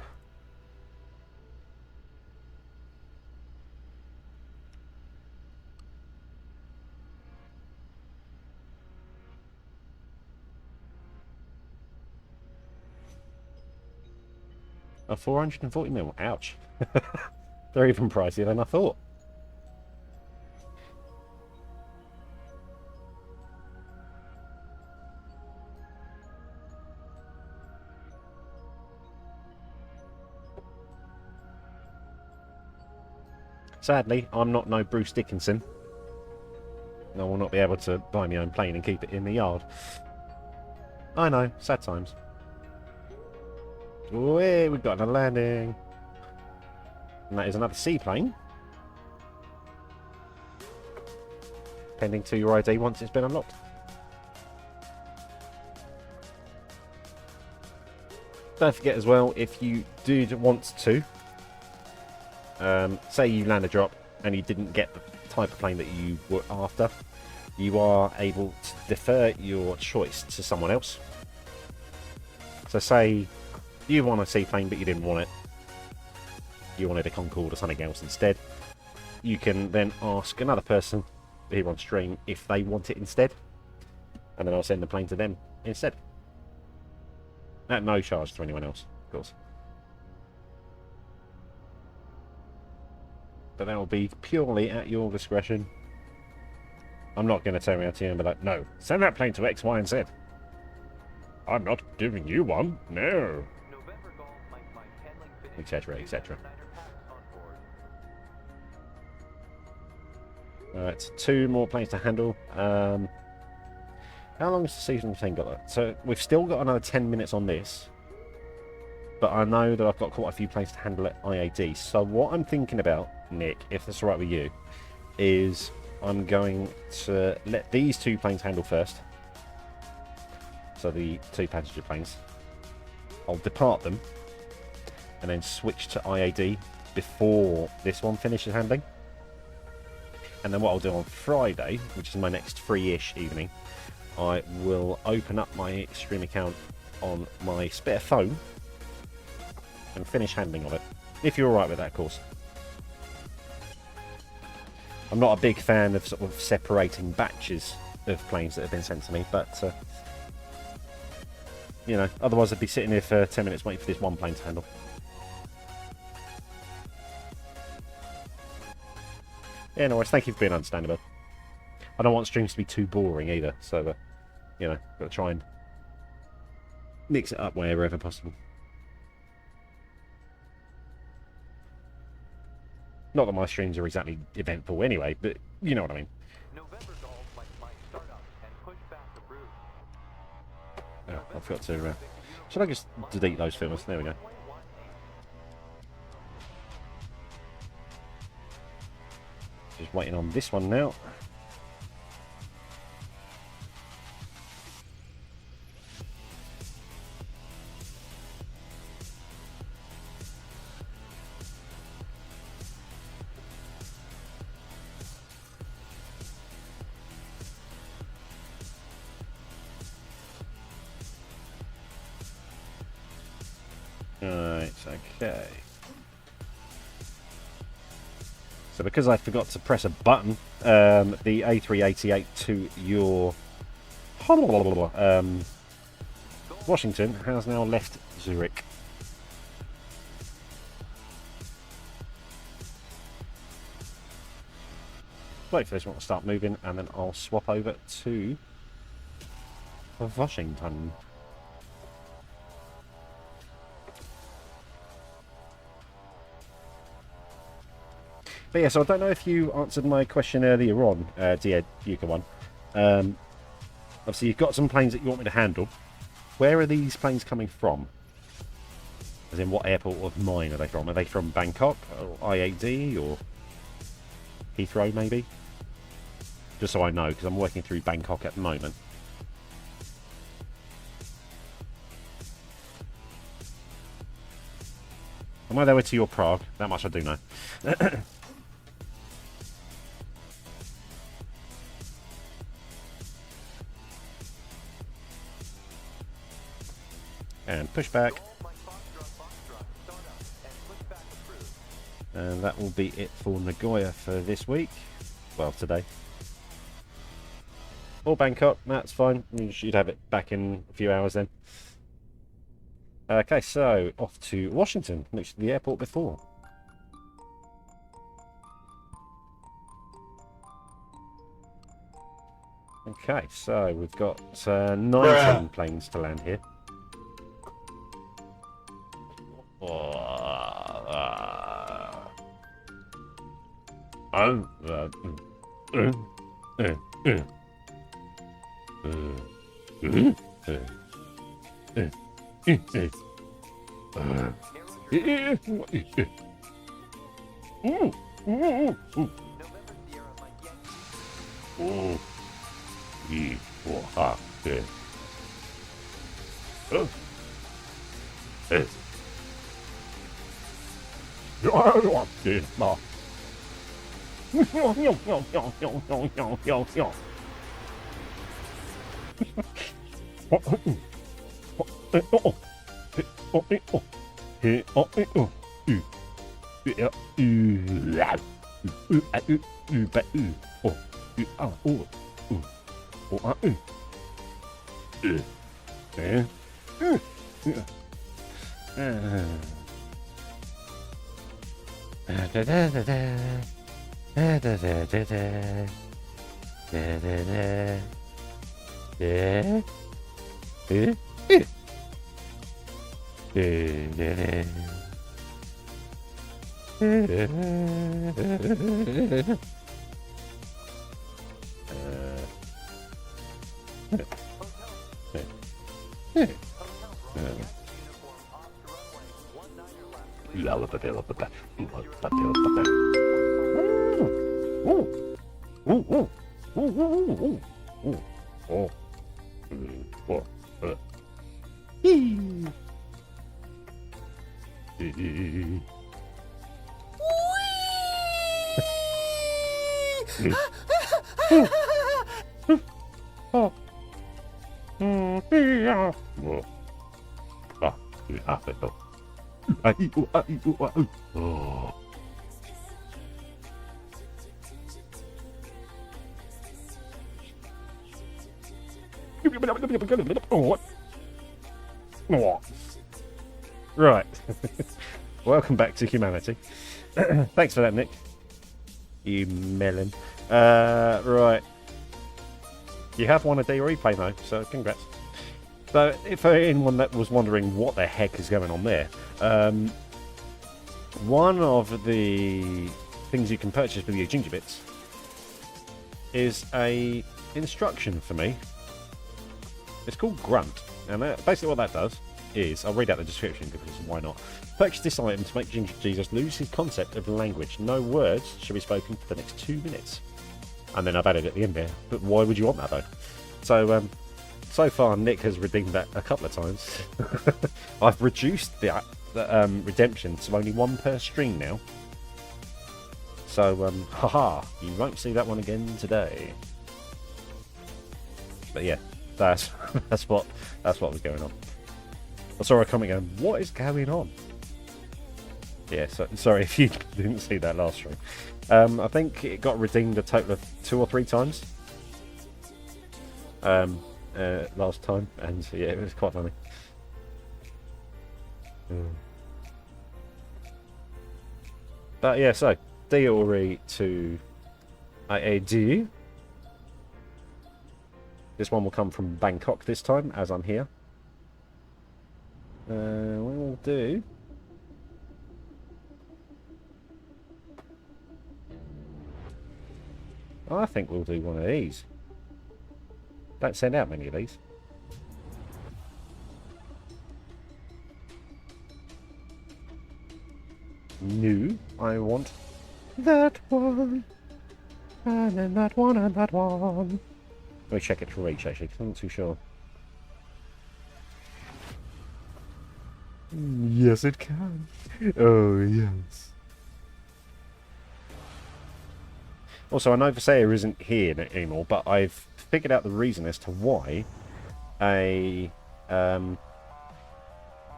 Oh, 440 mil. Ouch. They're even pricier than I thought. Sadly, I'm not no Bruce Dickinson. I will not be able to buy my own plane and keep it in the yard. I know, sad times. Hey, we've got another landing. And that is another seaplane. Pending to your ID once it's been unlocked. Don't forget as well, if you do want to, say you land a drop and you didn't get the type of plane that you were after, you are able to defer your choice to someone else. So say you want a seaplane but you didn't want it, you wanted a Concorde or something else instead, you can then ask another person here on stream if they want it instead, and then I'll send the plane to them instead. At no charge to anyone else, of course. But that will be purely at your discretion. I'm not going to turn around to you and be like, no, send that plane to X, Y, and Z. I'm not giving you one, no. etc., etc. Alright, 2 more planes to handle. How long has the season 10 got? So we've still got another 10 minutes on this. But I know that I've got quite a few planes to handle at IAD. So what I'm thinking about, Nick, if that's all right with you, is I'm going to let these 2 planes handle first. So the 2 passenger planes. I'll depart them. And then switch to IAD before this one finishes handling. And then what I'll do on Friday, which is my next free-ish evening, I will open up my stream account on my spare phone and finish handling of it. If you're alright with that, of course. I'm not a big fan of sort of separating batches of planes that have been sent to me, but you know, otherwise I'd be sitting here for 10 minutes waiting for this one plane to handle. Yeah, no worries. Thank you for being understandable. I don't want streams to be too boring either, so, you know, got to try and mix it up wherever possible. Not that my streams are exactly eventful anyway, but you know what I mean. Oh, I forgot to... should I just delete those filters? There we go. Just waiting on this one now. Right, okay. So because I forgot to press a button, the A388 to your Washington has now left Zurich. Wait for this one to start moving, and then I'll swap over to Washington. But yeah, so I don't know if you answered my question earlier on, dear Yuka one. Obviously, you've got some planes that you want me to handle. Where are these planes coming from? As in, what airport of mine are they from? Are they from Bangkok, or IAD, or Heathrow, maybe? Just so I know, because I'm working through Bangkok at the moment. I know they were to your Prague. That much I do know. And push back. And that will be it for Nagoya for this week. Well, today. Or Bangkok, that's fine. You should have it back in a few hours then. Okay, so off to Washington, next to the airport before. Okay, so we've got 19 planes to land here. Right. Welcome back to humanity. Thanks for that, Nick. You melon. Right. You have won a day replay though, so congrats. So, if anyone that was wondering what the heck is going on there, one of the things you can purchase with your Ginger Bits is a instruction for me. It's called Grunt, and basically what that does is, I'll read out the description because why not. Purchase this item to make Ginger Jesus lose his concept of language. No words shall be spoken for the next 2 minutes. And then I've added at the end there, but why would you want that though? So, so far Nick has redeemed that a couple of times. I've reduced the redemption to only 1 per stream now. So, haha, you won't see that one again today. But yeah, that's what was going on. I saw a comment going, what is going on? Yeah, so, sorry if you didn't see that last stream. I think it got redeemed a total of 2 or 3 times. Last time, and yeah, it was quite funny. But yeah, so theory to IAD. This one will come from Bangkok this time, as I'm here. We will do. I think we'll do one of these. Don't send out many of these. No, I want that one. And then that one and that one. Let me check it for each actually, because I'm not too sure. Yes, it can. Oh, yes. Also, I know Visaya isn't here anymore, but I've figured out the reason as to why a Boeing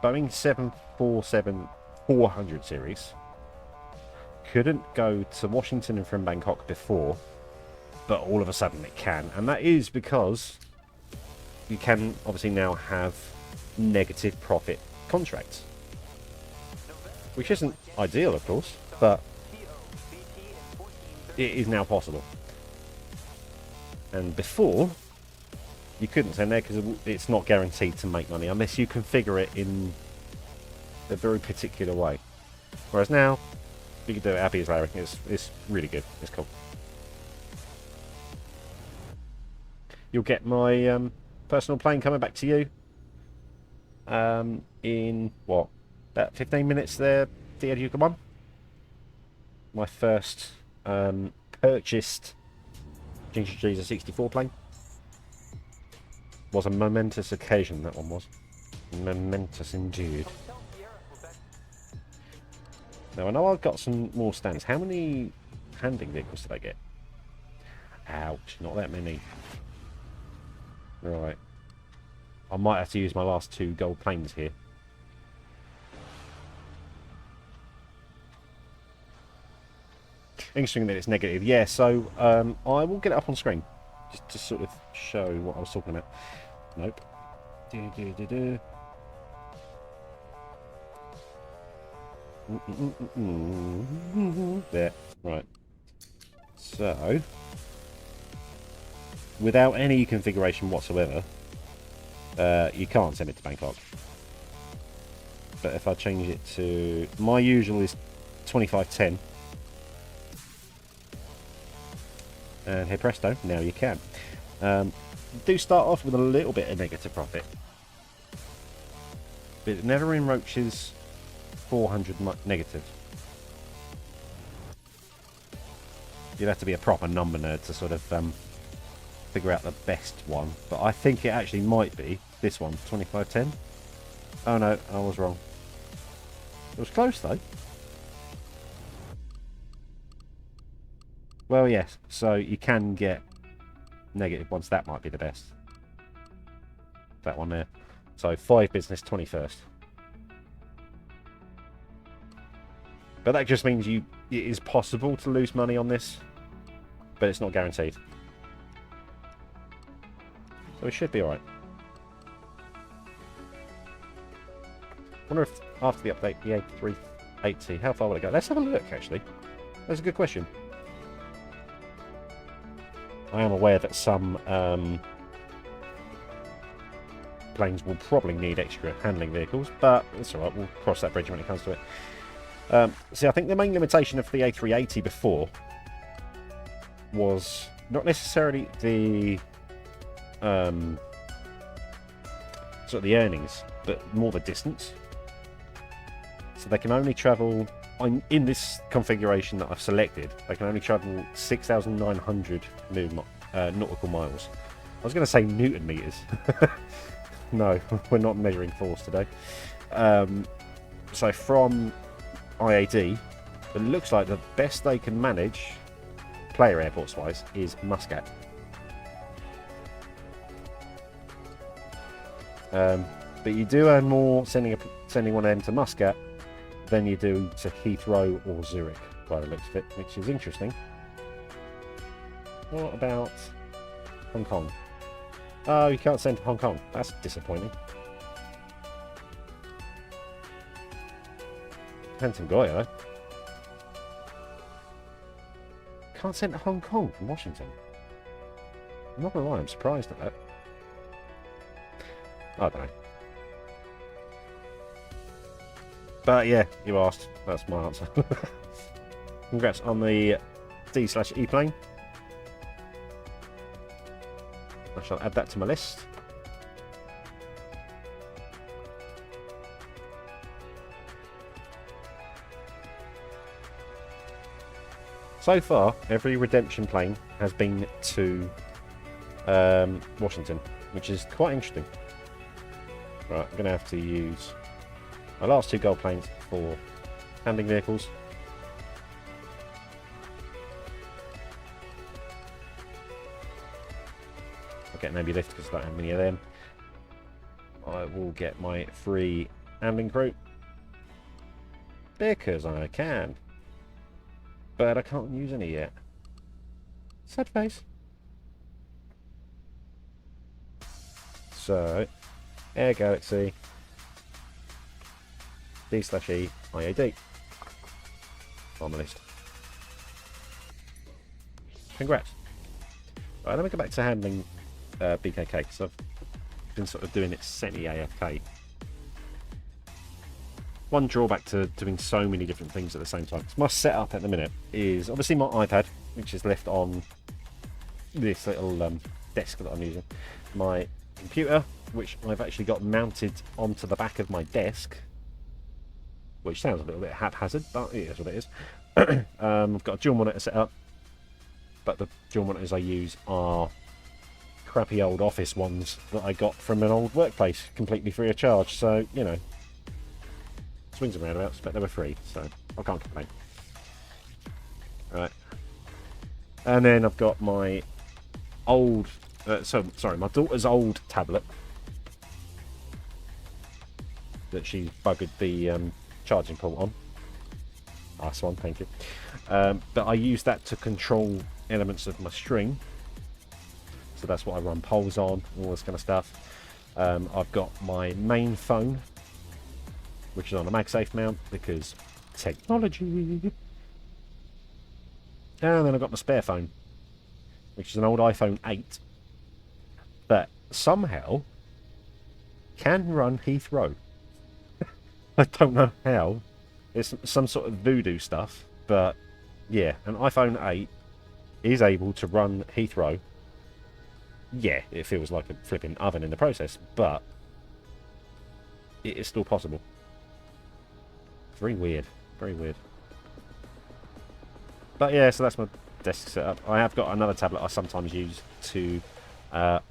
747-400 series couldn't go to Washington and from Bangkok before, but all of a sudden it can. And that is because you can obviously now have negative profit contracts, which isn't ideal, of course, but it is now possible. And before, you couldn't send there because it's not guaranteed to make money unless you configure it in a very particular way. Whereas now, you can do it happy as Larry. It's really good. It's cool. You'll get my personal plane coming back to you in, what, about 15 minutes there, DLU, come on. My first purchased GingerJesus64 plane. Was a momentous occasion, that one was. Momentous indeed. Now, I know I've got some more stands. How many handling vehicles did I get? Ouch, not that many. Right. I might have to use my last 2 gold planes here. Interesting that it's negative. Yeah, so I will get it up on screen. Just to sort of show what I was talking about. Nope. There. Right. So, without any configuration whatsoever, you can't send it to Bangkok. But if I change it to... My usual is 2510. And hey presto, now you can. Do start off with a little bit of negative profit. But it never encroaches 400 negative. You'd have to be a proper number nerd to sort of figure out the best one. But I think it actually might be this one, 2510. Oh no, I was wrong. It was close though. Well, yes, so you can get negative ones. That might be the best. That one there. So 5 business, 21st. But that just means it is possible to lose money on this, but it's not guaranteed. So it should be alright. I wonder if after the update, the A380, how far will it go? Let's have a look, actually. That's a good question. I am aware that some planes will probably need extra handling vehicles, but it's alright, we'll cross that bridge when it comes to it. See, I think the main limitation of the A380 before was not necessarily the sort of the earnings, but more the distance. So they can only travel, in this configuration that I've selected, they can only travel 6,900 nautical miles. I was going to say Newton meters. No, we're not measuring force today. So from IAD, it looks like the best they can manage, player airports wise, is Muscat. But you do earn more sending one of them to Muscat than you do to Heathrow or Zurich, by the looks of it, which is interesting. What about Hong Kong? Oh, you can't send to Hong Kong. That's disappointing. Handsome guy, though. Can't send to Hong Kong from Washington. I'm not gonna lie, I'm surprised at that. I don't know. But yeah, you asked. That's my answer. Congrats on the D/E plane. I shall add that to my list. So far, every redemption plane has been to Washington, which is quite interesting. Right, I'm going to have to use my last 2 gold planes for handling vehicles. I'll get an ambi lift because I don't have many of them. I will get my free handling crew because I can, but I can't use any yet. Sad face. So, Air Galaxy, D/E, IAD on the list. Congrats. Right, let me go back to handling BKK because I've been sort of doing it semi-AFK. One drawback to doing so many different things at the same time. So my setup at the minute is obviously my iPad, which is left on this little desk that I'm using. My computer, which I've actually got mounted onto the back of my desk, which sounds a little bit haphazard, but it is what it is. I've got a dual monitor set up, but the dual monitors I use are crappy old office ones that I got from an old workplace, completely free of charge. So, you know, swings and roundabouts, but they were free, so I can't complain. Right. And then I've got my old, my daughter's old tablet that she buggered the charging port on. Nice one, thank you. But I use that to control elements of my stream. So that's what I run polls on, all this kind of stuff. I've got my main phone, which is on a MagSafe mount because technology. And then I've got my spare phone, which is an old iPhone 8 that somehow can run Heathrow. I don't know how It's some sort of voodoo stuff, but yeah, an iPhone 8 is able to run Heathrow. Yeah, it feels like a flipping oven in the process, but it is still possible. Very weird. Very weird. But yeah, so that's my desk setup. I have got another tablet I sometimes use to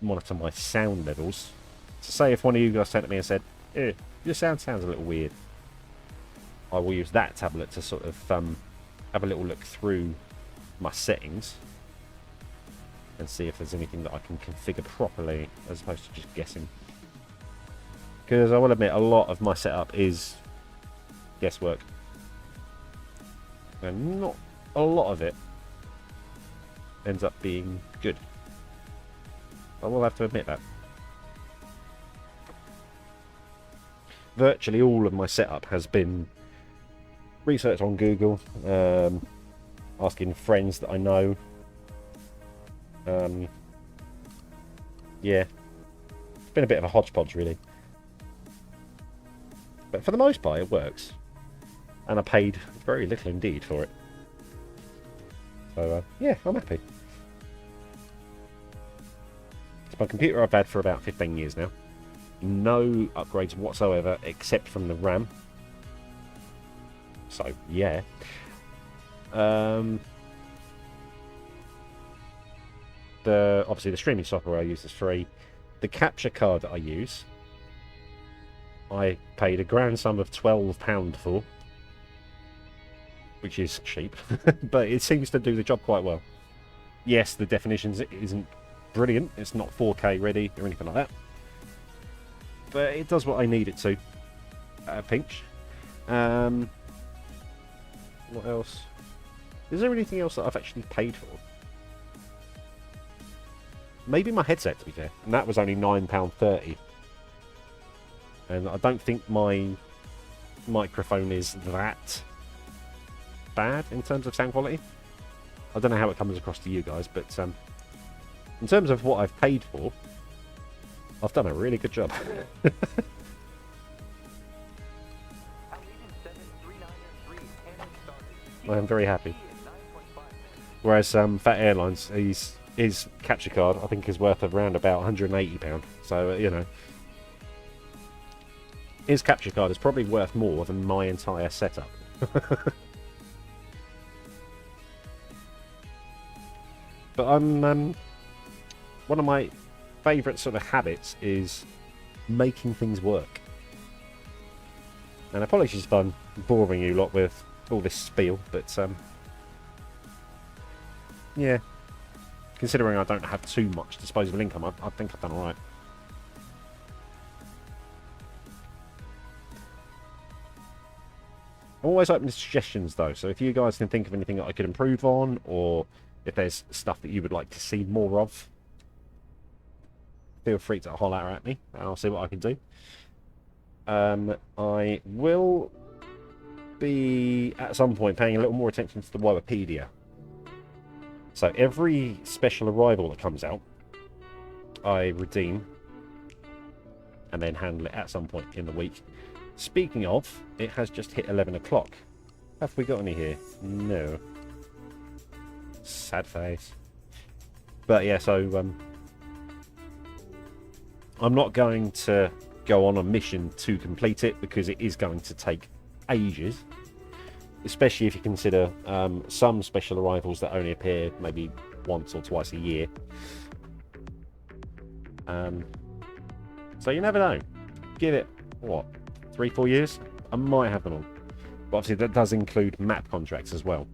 monitor my sound levels. So say if one of you guys sent to me and said, your sound sounds a little weird, I will use that tablet to sort of have a little look through my settings and see if there's anything that I can configure properly as opposed to just guessing. Because I will admit, a lot of my setup is guesswork. And not a lot of it ends up being good. I will have to admit that. Virtually all of my setup has been research on Google, asking friends that I know. Yeah, it's been a bit of a hodgepodge, really. But for the most part, it works. And I paid very little indeed for it. So, yeah, I'm happy. It's my computer I've had for about 15 years now. No upgrades whatsoever, except from the RAM. So, yeah. Obviously, the streaming software I use is free. The capture card that I use, I paid a grand sum of £12 for, which is cheap, but it seems to do the job quite well. Yes, the definition isn't brilliant. It's not 4K ready or anything like that, but it does what I need it to at a pinch. What else? Is there anything else that I've actually paid for? Maybe my headset, to be fair, and that was only £9.30. And I don't think my microphone is that bad in terms of sound quality. I don't know how it comes across to you guys, but in terms of what I've paid for, I've done a really good job. I am very happy. Whereas Fat Airlines, his capture card, I think, is worth around about £180. So, you know, his capture card is probably worth more than my entire setup. But one of my favourite sort of habits is making things work. And apologies if I'm boring you lot with all this spiel, but yeah, considering I don't have too much disposable income, I think I've done alright. I'm always open to suggestions though, so if you guys can think of anything that I could improve on, or if there's stuff that you would like to see more of, feel free to holler at me and I'll see what I can do. I will be at some point paying a little more attention to the Wikipedia. So every special arrival that comes out, I redeem and then handle it at some point in the week. Speaking of, it has just hit 11 o'clock. Have we got any here? No. Sad face. But yeah, so I'm not going to go on a mission to complete it because it is going to take ages. Especially if you consider some special arrivals that only appear maybe once or twice a year. So you never know. Give it, what, 3-4 years? I might have them all. But obviously that does include map contracts as well,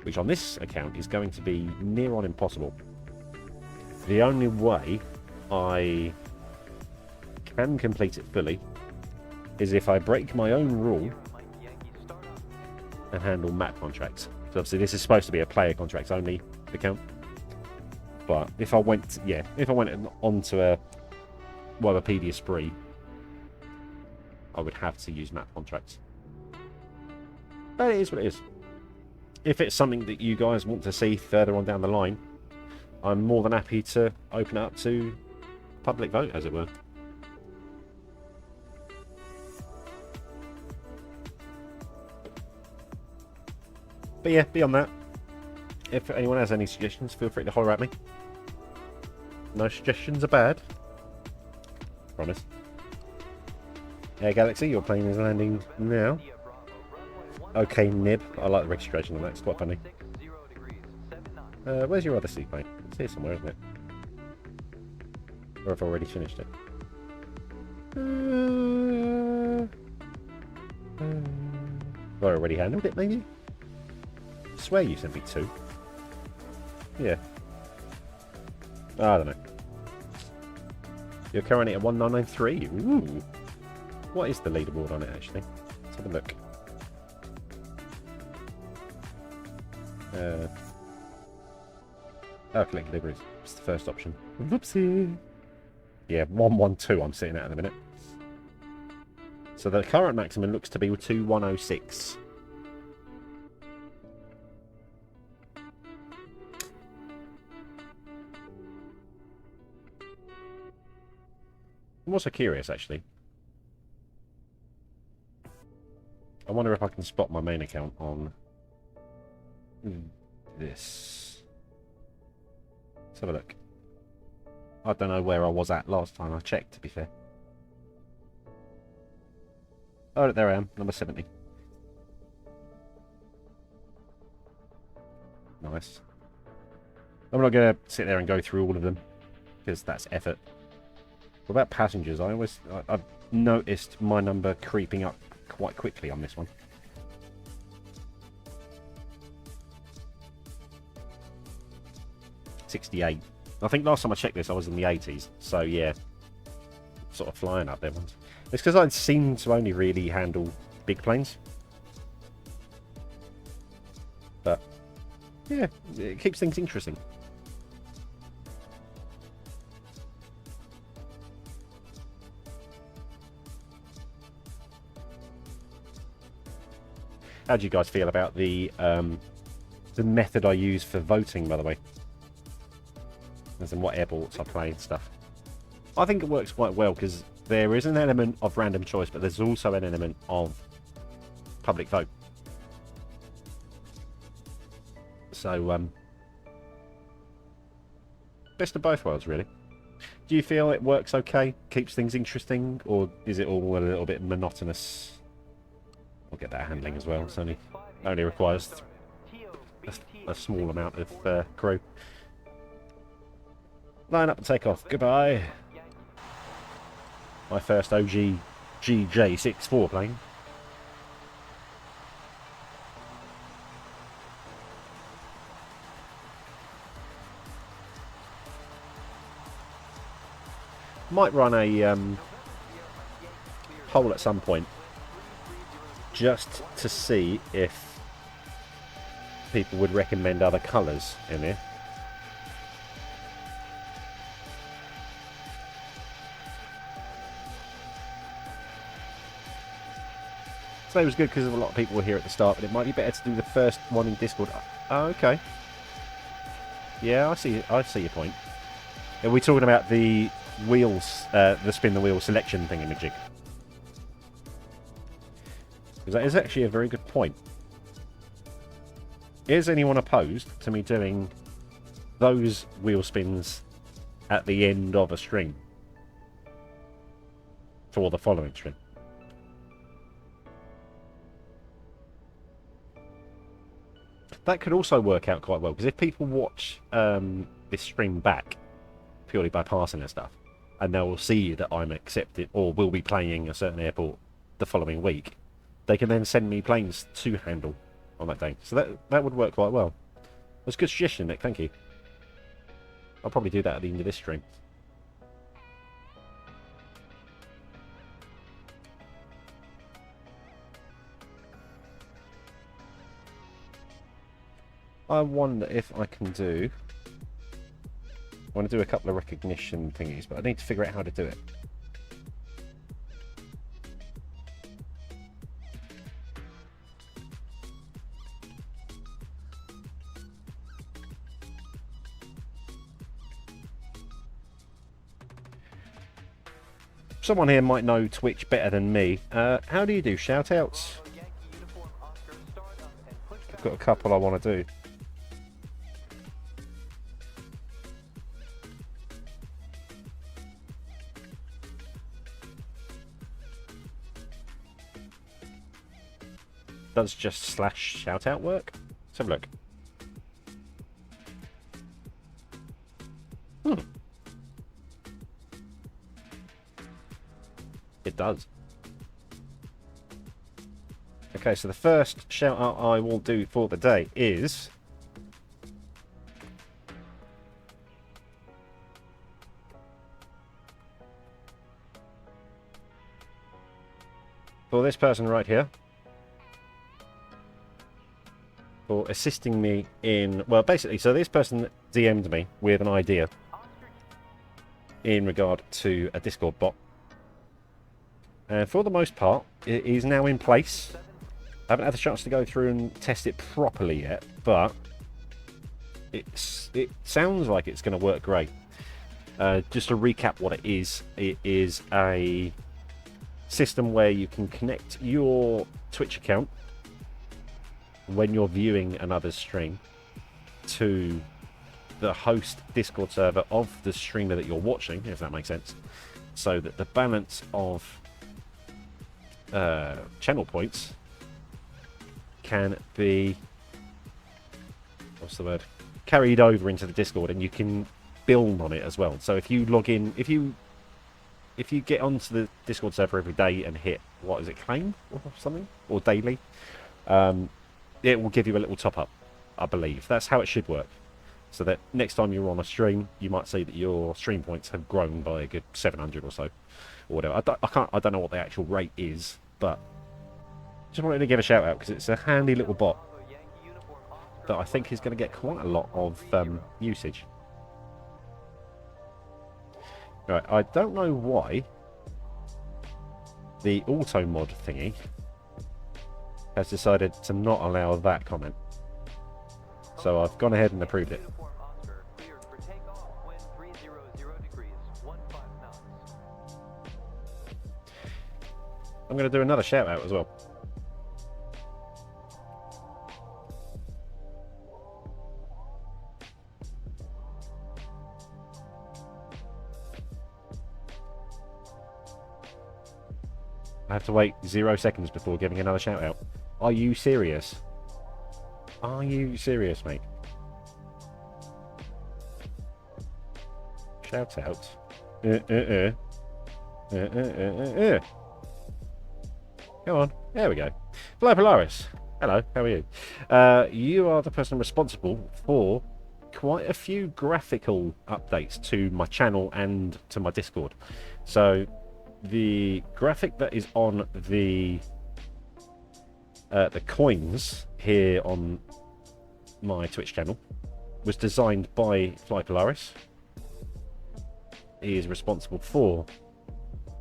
which on this account is going to be near on impossible. The only way I can complete it fully is if I break my own rule and handle map contracts. So obviously this is supposed to be a player contracts only account, but if I went onto a Wikipedia spree, I would have to use map contracts. But it is what it is. If it's something that you guys want to see further on down the line, I'm more than happy to open it up to public vote, as it were. But yeah, beyond that, if anyone has any suggestions, feel free to holler at me. No suggestions are bad. Promise. Air Galaxy, your plane is landing now. Okay, Nib. I like the registration on that, it's quite funny. Where's your other seaplane? It's here somewhere, isn't it? Or have I already finished it? Have I already handled it, maybe? I swear you sent me 2. Yeah. I don't know. You're currently at 1993. Ooh. What is the leaderboard on it, actually? Let's have a look. Oh, collect deliveries. It's the first option. Whoopsie. Yeah, 112 I'm sitting at the minute. So the current maximum looks to be 2106. I'm also curious, actually. I wonder if I can spot my main account on this. Let's have a look. I don't know where I was at last time I checked, to be fair. Oh, there I am, number 70. Nice. I'm not going to sit there and go through all of them, because that's effort. What about passengers? I've noticed my number creeping up quite quickly on this one. $68. I think last time I checked this, I was in the 80s. So yeah, sort of flying up there once. It's because I seem to only really handle big planes. But yeah, it keeps things interesting. How do you guys feel about the method I use for voting, by the way? As in what airports I play and stuff. I think it works quite well because there is an element of random choice, but there's also an element of public vote. So, best of both worlds, really. Do you feel it works okay? Keeps things interesting? Or is it all a little bit monotonous? I'll get that handling as well. It's only requires a small amount of crew. Line up and take off. Goodbye. My first OG GingerJesus64 plane. Might run a poll at some point just to see if people would recommend other colours in here. Today was good because a lot of people were here at the start, but it might be better to do the first one in Discord. Oh, okay. Yeah, I see your point. Are we talking about the wheels, the spin the wheel selection thingamajig? Because that is actually a very good point. Is anyone opposed to me doing those wheel spins at the end of a stream for the following stream? That could also work out quite well, because if people watch this stream back purely by passing and stuff, and they'll see that I'm accepted or will be playing a certain airport the following week, they can then send me planes to handle on that day. So that would work quite well. That's a good suggestion, Nick. Thank you. I'll probably do that at the end of this stream. I wonder if I can do... I want to do a couple of recognition thingies, but I need to figure out how to do it. Someone here might know Twitch better than me. How do you do shout-outs? got a couple I want to do. Does just slash shout out work? Let's have a look. It does. Okay, so the first shout out I will do for the day is for this person right here, for assisting me in, well, basically, so this person DM'd me with an idea in regard to a Discord bot. And for the most part, it is now in place. I haven't had the chance to go through and test it properly yet, but it sounds like it's going to work great. Just to recap what it is a system where you can connect your Twitch account when you're viewing another's stream to the host Discord server of the streamer that you're watching, if that makes sense, so that the balance of channel points can be, what's the word, carried over into the Discord, and you can build on it as well. So if you log in, if you get onto the Discord server every day and hit, what is it, claim or something, or daily, it will give you a little top up, I believe. That's how it should work. So that next time you're on a stream, you might see that your stream points have grown by a good 700 or so, or whatever. I don't know what the actual rate is, but just wanted to give a shout out because it's a handy little bot that I think is going to get quite a lot of usage. Right, I don't know why the auto mod thingy has decided to not allow that comment. So I've gone ahead and approved it. I'm going to do another shout out as well. I have to wait 0 seconds before giving another shout out. Are you serious? Are you serious, mate? Shout out. Come on. There we go. Hello, Polaris. Hello, how are you? You are the person responsible for quite a few graphical updates to my channel and to my Discord. So the graphic that is on the coins here on my Twitch channel was designed by Fly Polaris. He is responsible for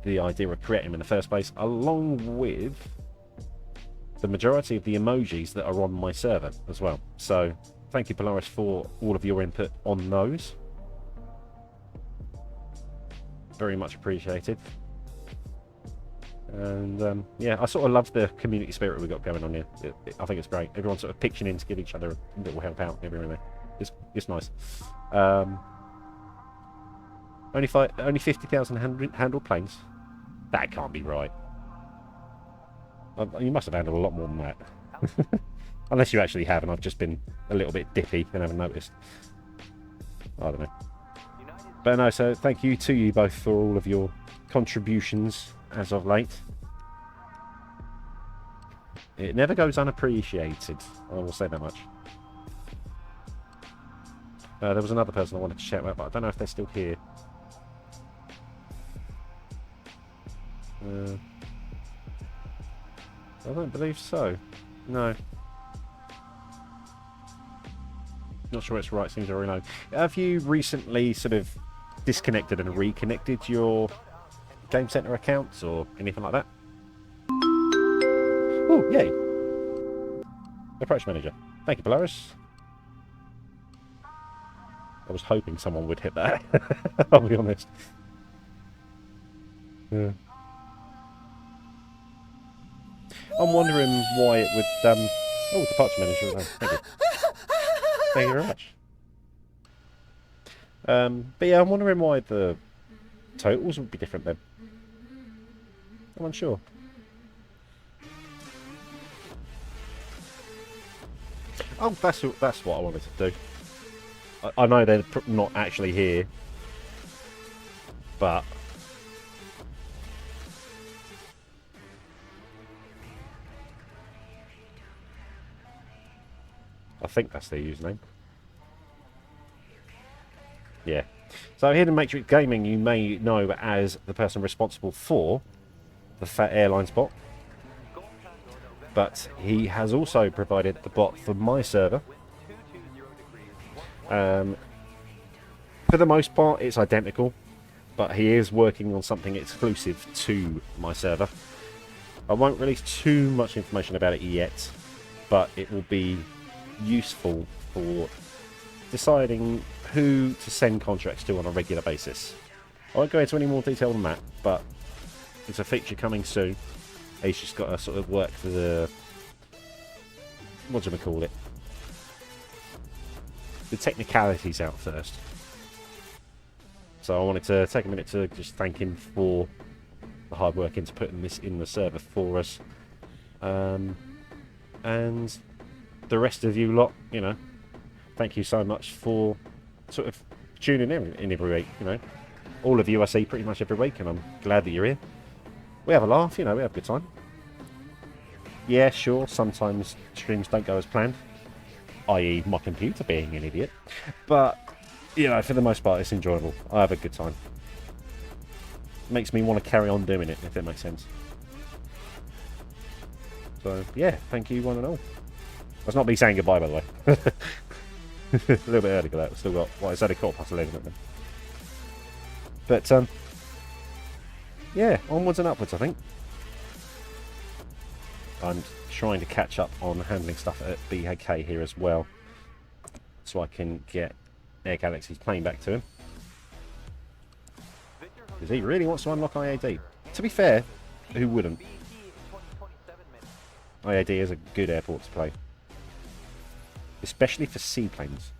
the idea of creating him in the first place, along with the majority of the emojis that are on my server as well. So thank you, Polaris, for all of your input on those. Very much appreciated. And yeah, I sort of love the community spirit we got going on here. I think it's great. Everyone's sort of pitching in to give each other a little help out everywhere. It's nice. Only 50,000 handled planes. That can't be right. You must have handled a lot more than that. Unless you actually have, and I've just been a little bit dippy and haven't noticed. I don't know. But no, so thank you to you both for all of your contributions as of late. It never goes unappreciated, I will say that much. There was another person I wanted to shout out, but I don't know if they're still here. I don't believe so. No. Not sure it's right, seems to reload. Have you recently sort of disconnected and reconnected your Game Center accounts or anything like that? Oh, yay! Approach manager. Thank you, Polaris. I was hoping someone would hit that. I'll be honest. Yeah. I'm wondering why it would Oh, departure manager. Thank you. Thank you very much. But yeah, I'm wondering why the totals would be different then. I'm unsure. Oh, that's what I wanted to do. I know they're not actually here, but I think that's their username. Yeah. So Hidden Matrix Gaming, you may know as the person responsible for the Fat Airlines bot, but he has also provided the bot for my server. For the most part, it's identical, but he is working on something exclusive to my server. I won't release too much information about it yet, but it will be useful for deciding who to send contracts to on a regular basis. I won't go into any more detail than that, but it's a feature coming soon. He's just got to sort of work the... what do we call it? The technicalities out first. So I wanted to take a minute to just thank him for the hard work into putting this in the server for us. And the rest of you lot, you know, thank you so much for sort of tuning in every week, you know. All of you I see pretty much every week, and I'm glad that you're here. We have a laugh, you know, we have a good time. Yeah, sure, sometimes streams don't go as planned, i.e. my computer being an idiot. But, you know, for the most part, it's enjoyable. I have a good time. Makes me want to carry on doing it, if it makes sense. So, yeah, thank you one and all. That's not me saying goodbye, by the way. A little bit early for that. We've still got, well, it's only 11:15 at them. But, yeah, onwards and upwards, I think. I'm trying to catch up on handling stuff at BHK here as well, so I can get Air Galaxy's plane back to him. Because he really wants to unlock IAD. To be fair, who wouldn't? IAD is a good airport to play, especially for seaplanes.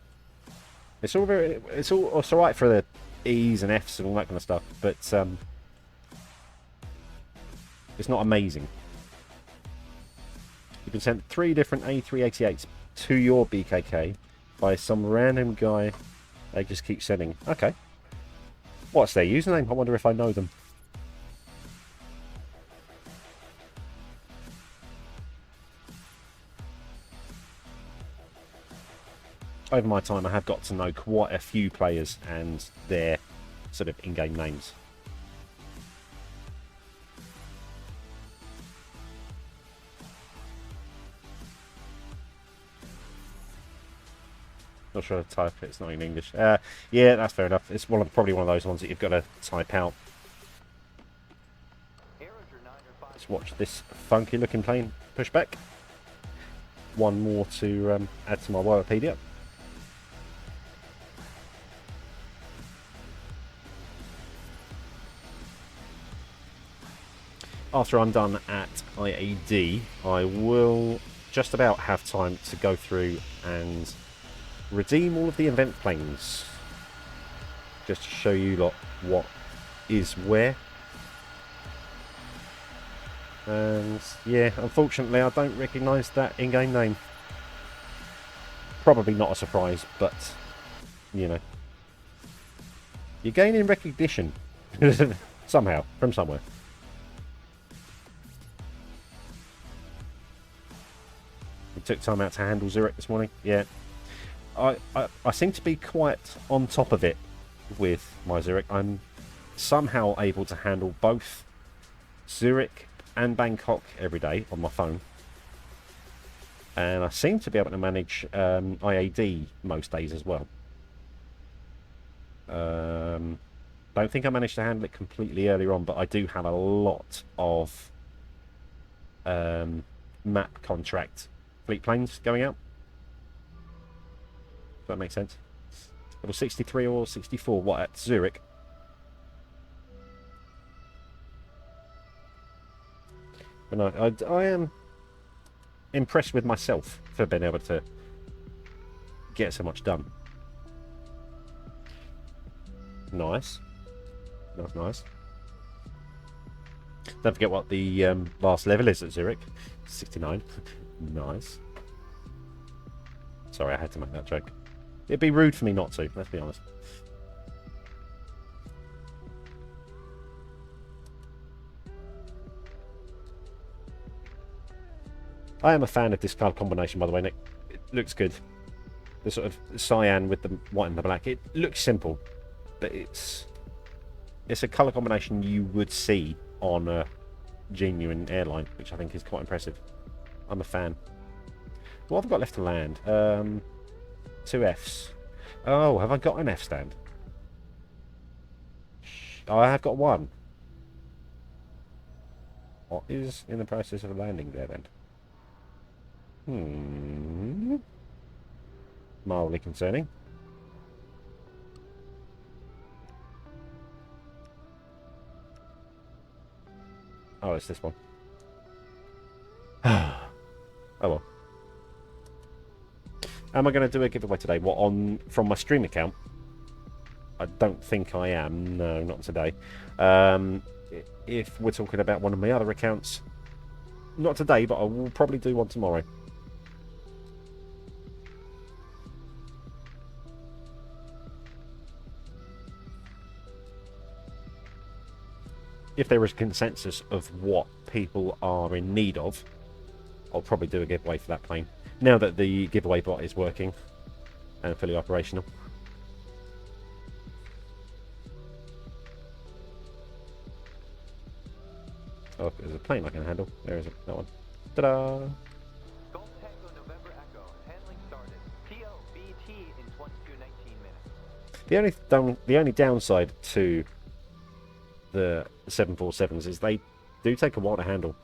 It's all right for the E's and F's and all that kind of stuff, but it's not amazing. You've been sent 3 different A380s to your BKK by some random guy they just keep sending. Okay. What's their username? I wonder if I know them. Over my time, I have got to know quite a few players and their sort of in-game names. Not sure how to type it, it's not in English. Yeah, that's fair enough. It's probably one of those ones that you've got to type out. Let's watch this funky looking plane push back. One more to add to my Wikipedia. After I'm done at IAD, I will just about have time to go through and redeem all of the event planes, just to show you lot what is where. And yeah, unfortunately I don't recognise that in-game name. Probably not a surprise, but you know, you're gaining recognition somehow from somewhere. We took time out to handle Zurich this morning. Yeah, I seem to be quite on top of it with my Zurich. I'm somehow able to handle both Zurich and Bangkok every day on my phone, and I seem to be able to manage IAD most days as well. Don't think I managed to handle it completely earlier on, but I do have a lot of map contract fleet planes going out. Does that make sense? Level 63 or 64, what, at Zurich? But no, I am impressed with myself for being able to get so much done. Nice. That's nice. Don't forget what the last level is at Zurich. 69. Nice. Sorry, I had to make that joke. It'd be rude for me not to, let's be honest. I am a fan of this colour combination, by the way, Nick. It looks good. The sort of cyan with the white and the black. It looks simple, but it's a colour combination you would see on a genuine airline, which I think is quite impressive. I'm a fan. What have I got left to land? 2 Fs. Oh, have I got an F stand? Oh, I have got one. What is in the process of landing there then? Mildly concerning. Oh, it's this one. Oh well. Am I going to do a giveaway today? What, on from my stream account? I don't think I am. No, not today. If we're talking about one of my other accounts, not today, but I will probably do one tomorrow. If there is consensus of what people are in need of, I'll probably do a giveaway for that plane. Now that the giveaway bot is working and fully operational. Oh, there's a plane I can handle. There is that one. Ta-da! Golf Tango November Echo. Handling started. POBT in 22:19 minutes. The only downside to the 747s is they do take a while to handle.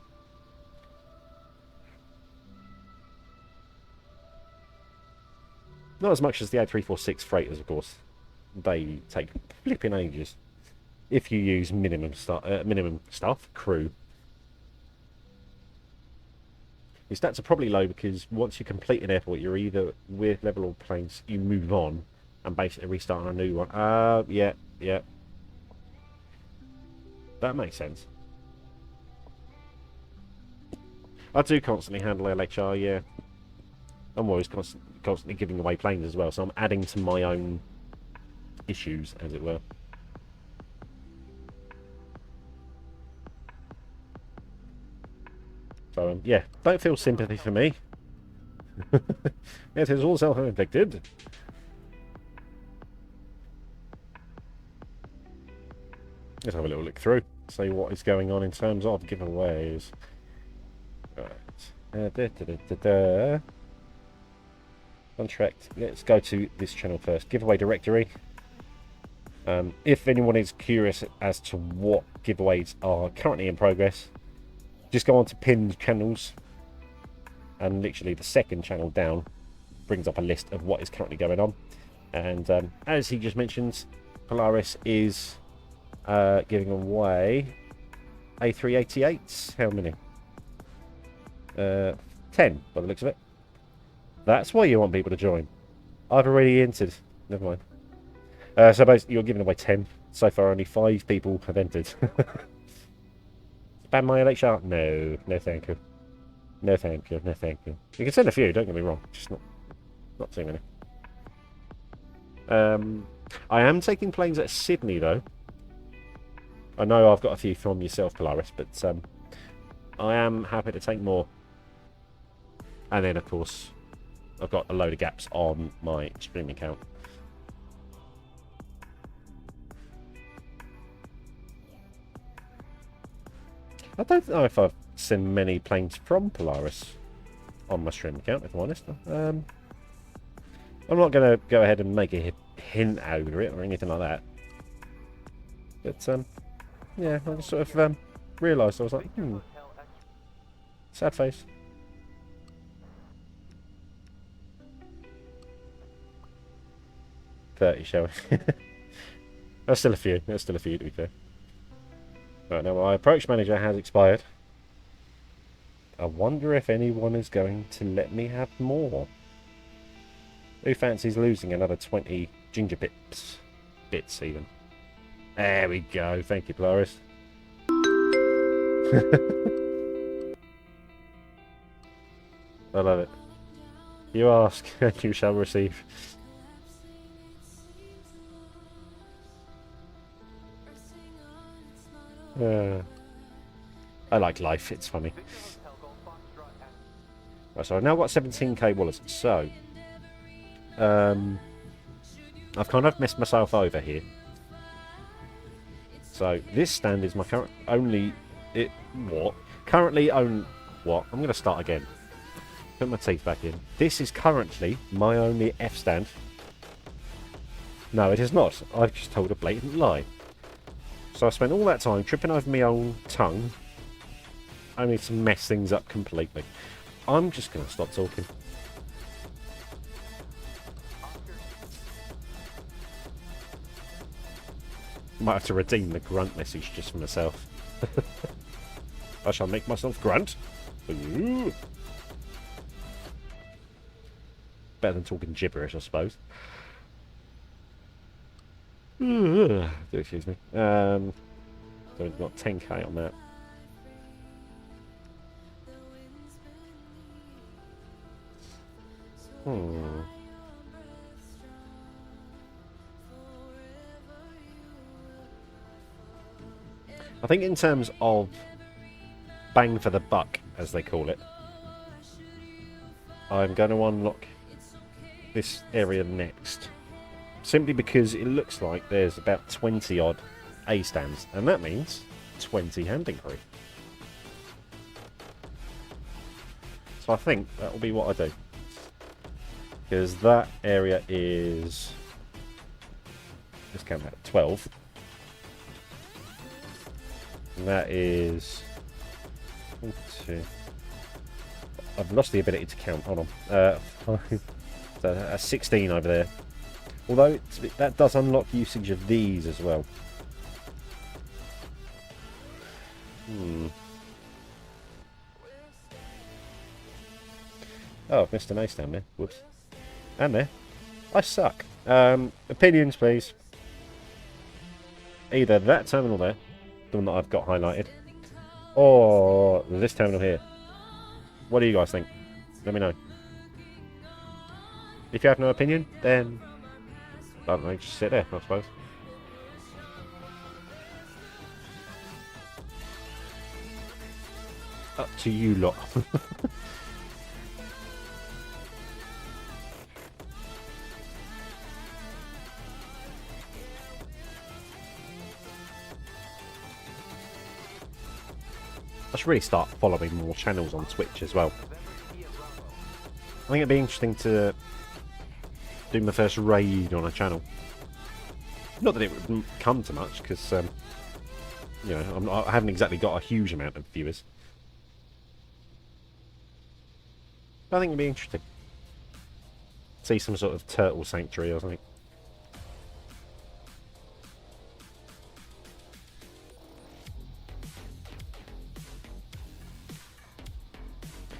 Not as much as the A346 freighters, of course. They take flipping ages if you use minimum staff, crew. Your stats are probably low because once you complete an airport, you're either with level or planes, you move on and basically restart on a new one. Yeah. That makes sense. I do constantly handle LHR, yeah. I'm always constantly giving away planes as well, so I'm adding to my own issues, as it were. So, yeah, don't feel sympathy for me. It is all self-inflicted. Let's have a little look through, see what is going on in terms of giveaways. Right. Contract. Let's go to this channel first. Giveaway directory. If anyone is curious as to what giveaways are currently in progress, just go on to pinned channels, and literally the second channel down brings up a list of what is currently going on. And as he just mentioned, Polaris is giving away A380s. How many? 10 by the looks of it. That's why you want people to join. I've already entered. Never mind. So basically you're giving away 10. So far only 5 people have entered. Spam my LHR? No. No thank you. No thank you. No thank you. You can send a few, don't get me wrong. Just not too many. I am taking planes at Sydney though. I know I've got a few from yourself, Polaris, but I am happy to take more. And then, of course, I've got a load of gaps on my streaming account. I don't know if I've seen many planes from Polaris on my stream account, if I'm honest. I'm not going to go ahead and make a hint over it or anything like that. But, yeah, I just sort of realised, I was like, sad face. $30 showing. There's still a few. There's still a few, to be fair. Right, now my approach manager has expired. I wonder if anyone is going to let me have more. Who fancies losing another 20 ginger pips? Bits, even. There we go. Thank you, Polaris. I love it. You ask, and you shall receive. I like life, it's funny. Right, so I've now got 17k wallets, so I've kind of messed myself over here. So this stand is my current only currently own what? I'm gonna start again. Put my teeth back in. This is currently my only F stand. No, it is not. I've just told a blatant lie. So I spent all that time tripping over my own tongue only to mess things up completely. I'm just going to stop talking. Might have to redeem the grunt message just for myself. I shall make myself grunt. Ooh. Better than talking gibberish, I suppose. Excuse me. So we've got 10k on that. I think in terms of bang for the buck, as they call it, I'm going to unlock this area next. Simply because it looks like there's about 20 odd A stands, and that means 20 handling crew. So I think that will be what I do. Because that area is, let's count that, 12. And that is 2. I've lost the ability to count, hold on. 16 over there. Although that does unlock usage of these as well. Oh, I've missed an ace down there. Whoops. And there. I suck. Opinions, please. Either that terminal there, the one that I've got highlighted, or this terminal here. What do you guys think? Let me know. If you have no opinion, then I don't know, just sit there, I suppose. Up to you lot. I should really start following more channels on Twitch as well. I think it'd be interesting to do my first raid on a channel. Not that it would come to much, because you know, I haven't exactly got a huge amount of viewers. But I think it'd be interesting. See some sort of turtle sanctuary or something.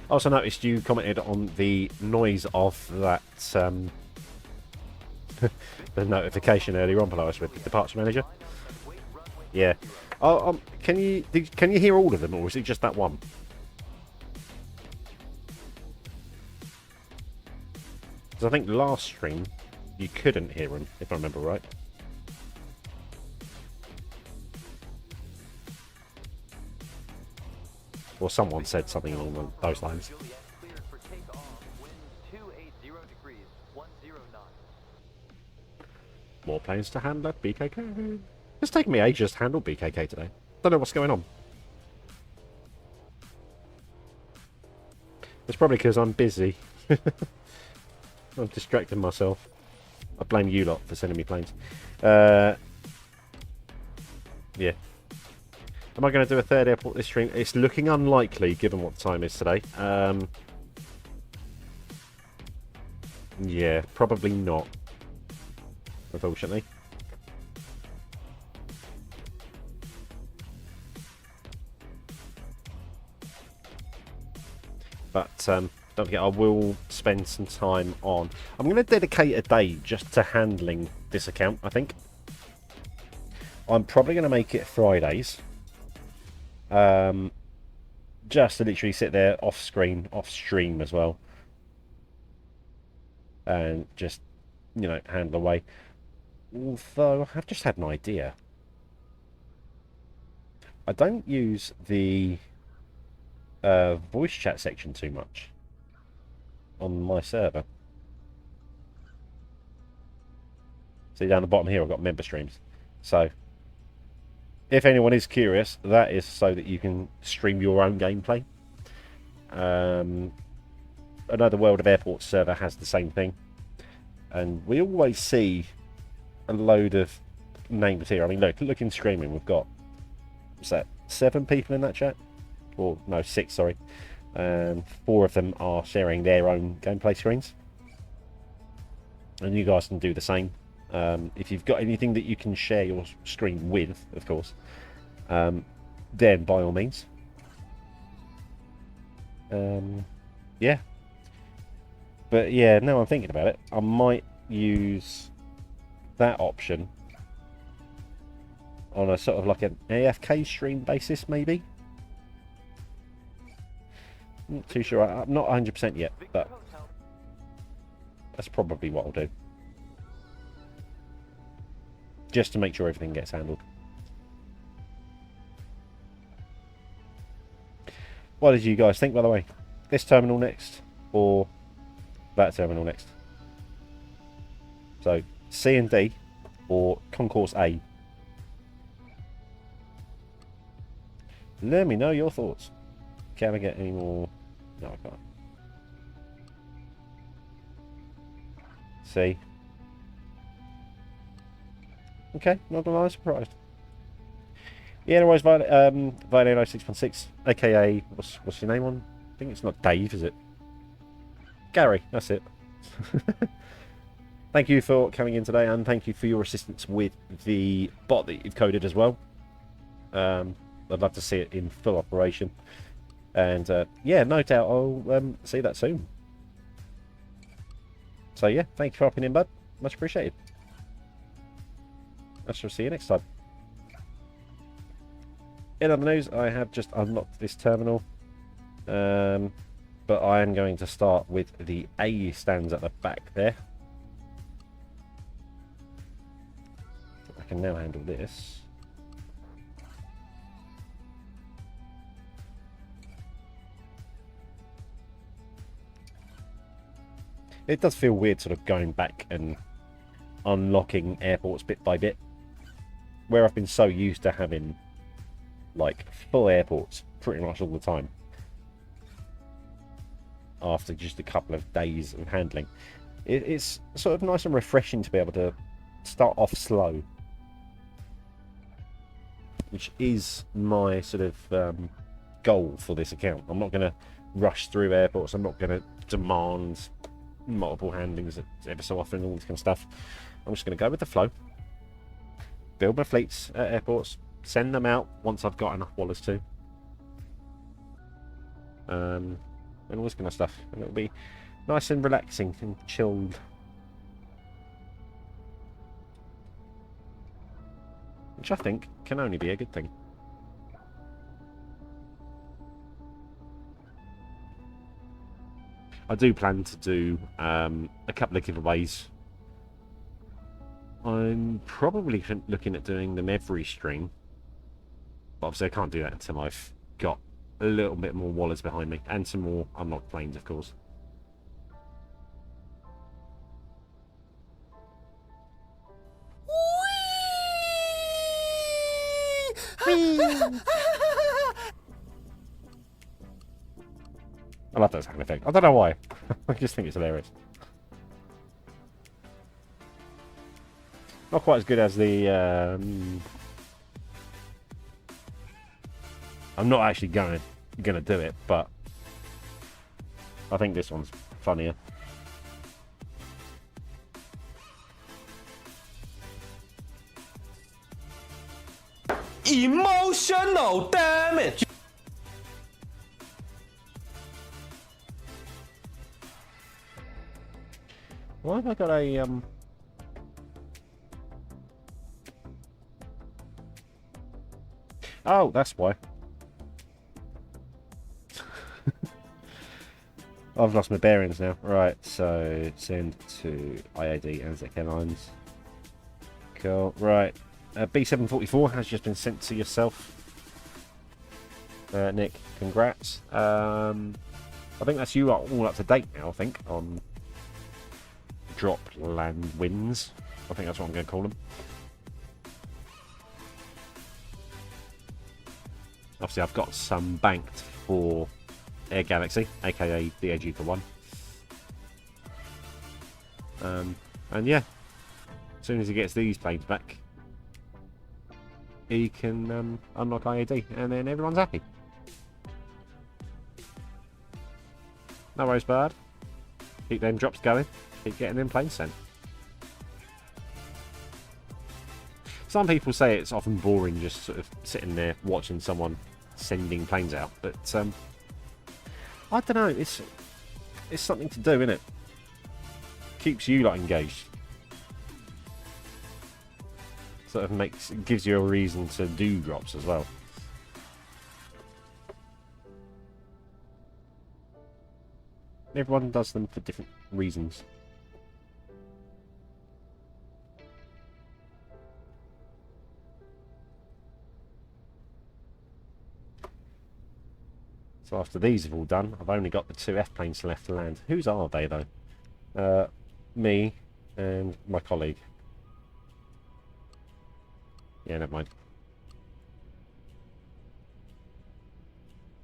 I also noticed you commented on the noise of that the notification earlier on, Polaris, with the departure manager. Yeah. Can you hear all of them, or is it just that one? Because I think last stream you couldn't hear them, if I remember right. Or someone said something along those lines. More planes to handle at BKK. It's taken me ages to handle BKK today. Don't know what's going on. It's probably because I'm busy. I'm distracting myself. I blame you lot for sending me planes. Yeah. Am I going to do a third airport this stream? It's looking unlikely, given what the time is today. Yeah, probably not. Unfortunately. But don't forget, I will spend some time on... I'm going to dedicate a day just to handling this account, I think. I'm probably going to make it Fridays. Just to literally sit there off screen, off stream as well. And just, you know, handle away. Although, I've just had an idea. I don't use the voice chat section too much on my server. See down the bottom here, I've got member streams. So, if anyone is curious, that is so that you can stream your own gameplay. Another World of Airports server has the same thing. And we always see a load of names here. I mean, look in streaming, we've got, what's that, 7 people in that chat? Or, no, 6, sorry. 4 of them are sharing their own gameplay screens. And you guys can do the same. If you've got anything that you can share your screen with, of course, then by all means. Yeah. But yeah, now I'm thinking about it, I might use that option on a sort of like an AFK stream basis, maybe. Not too sure. I'm not 100% yet, but that's probably what I'll do. Just to make sure everything gets handled. What did you guys think, by the way? This terminal next, or that terminal next? So, C and D, or Concourse A? Let me know your thoughts. Can I get any more? No, I can't. C. Okay, not gonna lie, I'm surprised. Yeah, anyways, Violino 616, aka what's your name on? I think it's not Dave, is it? Gary, that's it. Thank you for coming in today, and thank you for your assistance with the bot that you've coded as well. I'd love to see it in full operation. And yeah, no doubt I'll see that soon. So yeah, thank you for hopping in, bud. Much appreciated. I shall see you next time. In other news, I have just unlocked this terminal. But I am going to start with the A stands at the back there. I can now handle this. It does feel weird sort of going back and unlocking airports bit by bit, where I've been so used to having like full airports pretty much all the time after just a couple of days of handling. It's sort of nice and refreshing to be able to start off slow, which is my sort of goal for this account. I'm not going to rush through airports. I'm not going to demand multiple handlings ever so often, all this kind of stuff. I'm just going to go with the flow, build my fleets at airports, send them out once I've got enough wallers to, and all this kind of stuff, and it'll be nice and relaxing and chilled. Which I think can only be a good thing. I do plan to do a couple of giveaways. I'm probably looking at doing them every stream. But obviously I can't do that until I've got a little bit more wallers behind me. And some more unlocked planes, of course. I love that sound effect. I don't know why. I just think it's hilarious. Not quite as good as the... I'm not actually gonna do it, but I think this one's funnier. Emotional damage. Why have I got a Oh, that's why. I've lost my bearings now. Right, so send to IAD and ZK lines. Cool. Right, B744 has just been sent to yourself, Nick. Congrats. I think that's you all up to date now. I think on drop land wins. I think that's what I'm going to call them. Obviously, I've got some banked for Air Galaxy, aka DAG for 1. And yeah, as soon as he gets these planes back, he can unlock IAD, and then everyone's happy. No worries, bud. Keep them drops going. Keep getting them planes sent. Some people say it's often boring just sort of sitting there watching someone sending planes out, but I don't know. It's something to do, isn't it? Keeps you like engaged. Sort of gives you a reason to do drops as well. Everyone does them for different reasons. So after these have all done, I've only got the 2 F planes left to land. Whose are they though? Me and my colleague. Yeah, never mind.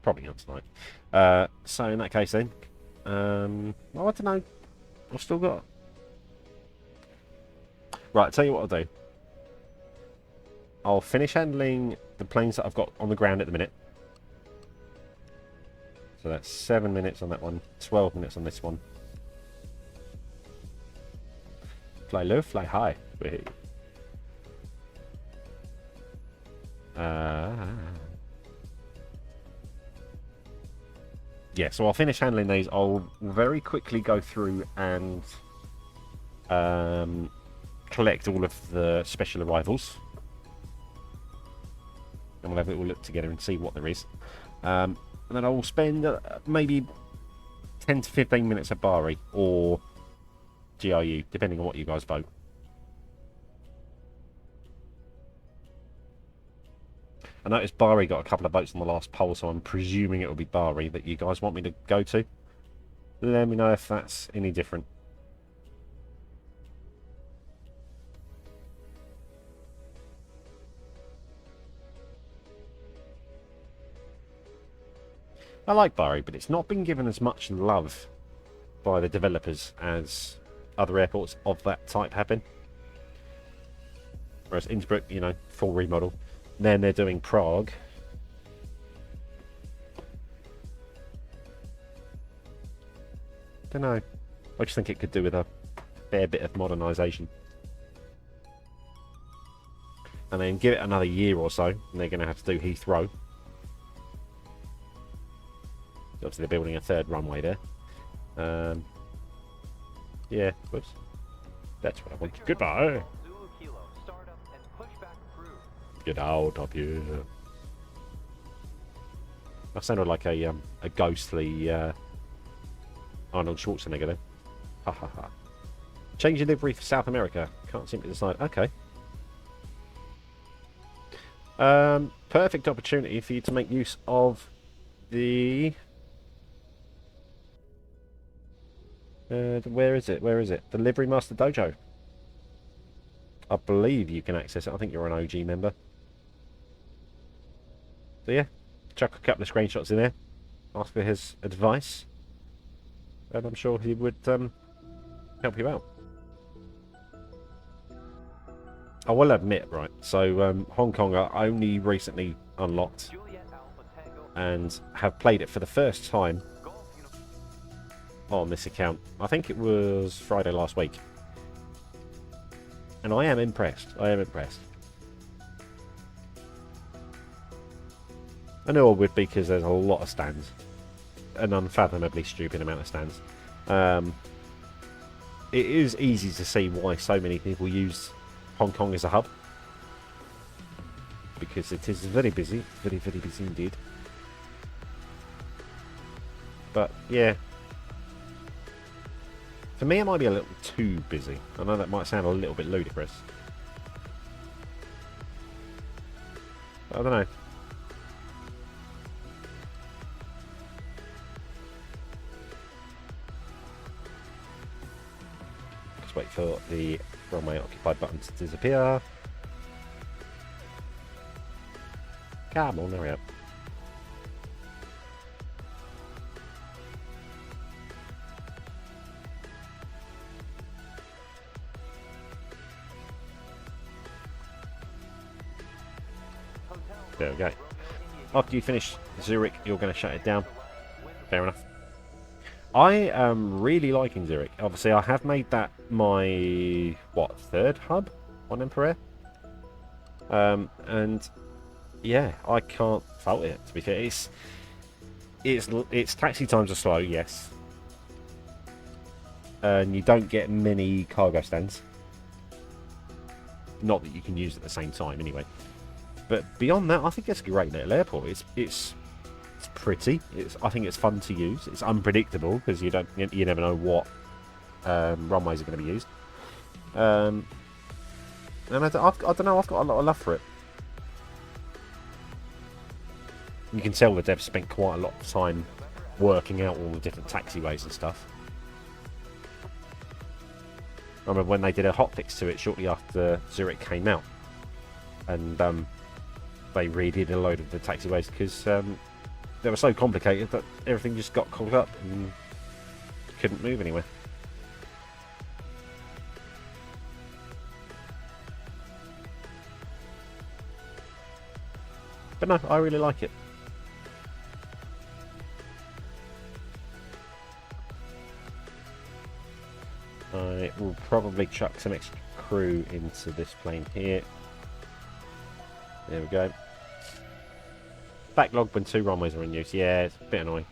Probably not tonight. So in that case then, well, I don't know. I've still got... Right, I'll tell you what I'll do. I'll finish handling the planes that I've got on the ground at the minute. So that's 7 minutes on that one, 12 minutes on this one. Fly low, fly high. Yeah, so I'll finish handling these. I'll very quickly go through and collect all of the special arrivals. And we'll have it all look together and see what there is. And then I'll spend maybe 10 to 15 minutes at Bari or GRU, depending on what you guys vote. I noticed Bari got a couple of votes on the last poll, so I'm presuming it will be Bari that you guys want me to go to. Let me know if that's any different. I like Bari, but it's not been given as much love by the developers as other airports of that type have been. Whereas Innsbruck, you know, full remodel. Then they're doing Prague. Don't know. I just think it could do with a fair bit of modernisation. And then give it another year or so, and they're going to have to do Heathrow. Obviously, they're building a 3rd runway there. Yeah, whoops. That's what I want. Goodbye. Get out of here. I sounded like a ghostly Arnold Schwarzenegger then. Ha ha ha. Change your livery for South America. Can't seem to decide. Okay. Perfect opportunity for you to make use of the... where is it? Where is it? The Livery Master Dojo. I believe you can access it. I think you're an OG member. So yeah, chuck a couple of screenshots in there. Ask for his advice. And I'm sure he would help you out. I will admit, right, so Hong Kong are only recently unlocked and have played it for the first time on this account. I think it was Friday last week. And I am impressed. I am impressed. I know I would be because there's a lot of stands. An unfathomably stupid amount of stands. it is easy to see why so many people use Hong Kong as a hub. Because it is very busy. Very, very busy indeed. But, yeah. For me, it might be a little too busy. I know that might sound a little bit ludicrous. But I don't know. Just wait for the runway occupied button to disappear. Come on, hurry up. There we go. After you finish Zurich, you're going to shut it down. Fair enough. I am really liking Zurich. Obviously, I have made that my, what, third hub on Emperor? And yeah, I can't fault it, to be fair. Its taxi times are slow, yes. And you don't get many cargo stands. Not that you can use at the same time, anyway. But beyond that, I think it's a great little airport. It's pretty. I think it's fun to use. It's unpredictable because you never know what runways are going to be used. And I don't know. I've got a lot of love for it. You can tell the devs spent quite a lot of time working out all the different taxiways and stuff. I remember when they did a hotfix to it shortly after Zurich came out, and they redid a load of the taxiways because they were so complicated that everything just got caught up and couldn't move anywhere. But no, I really like it. I will probably chuck some extra crew into this plane here. There we go. Backlog when 2 runways are in use. Yeah, it's a bit annoying.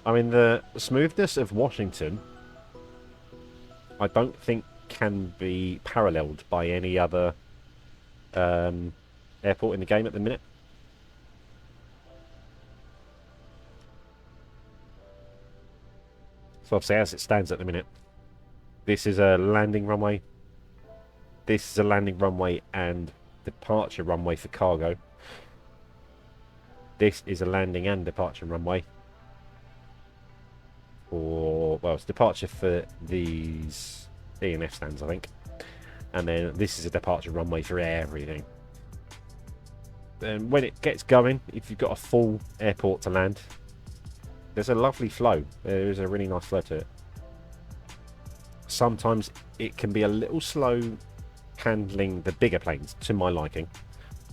I mean, the smoothness of Washington, I don't think can be paralleled by any other airport in the game at the minute. So obviously, as it stands at the minute, this is a landing runway. This is a landing runway and departure runway for cargo. This is a landing and departure runway. Well, it's departure for these ENF stands, I think. And then this is a departure runway for everything. Then when it gets going, if you've got a full airport to land, there's a lovely flow. There is a really nice flow to it. Sometimes it can be a little slow handling the bigger planes, to my liking.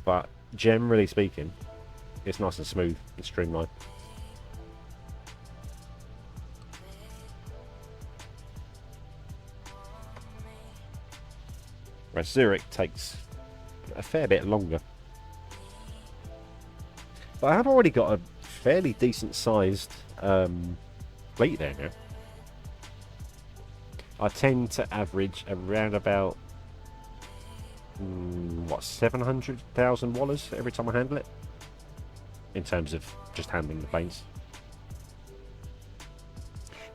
But generally speaking, it's nice and smooth and streamlined. Whereas Zurich takes a fair bit longer. But I have already got a fairly decent sized fleet there now. I tend to average around about 700,000 wallers every time I handle it, in terms of just handling the planes.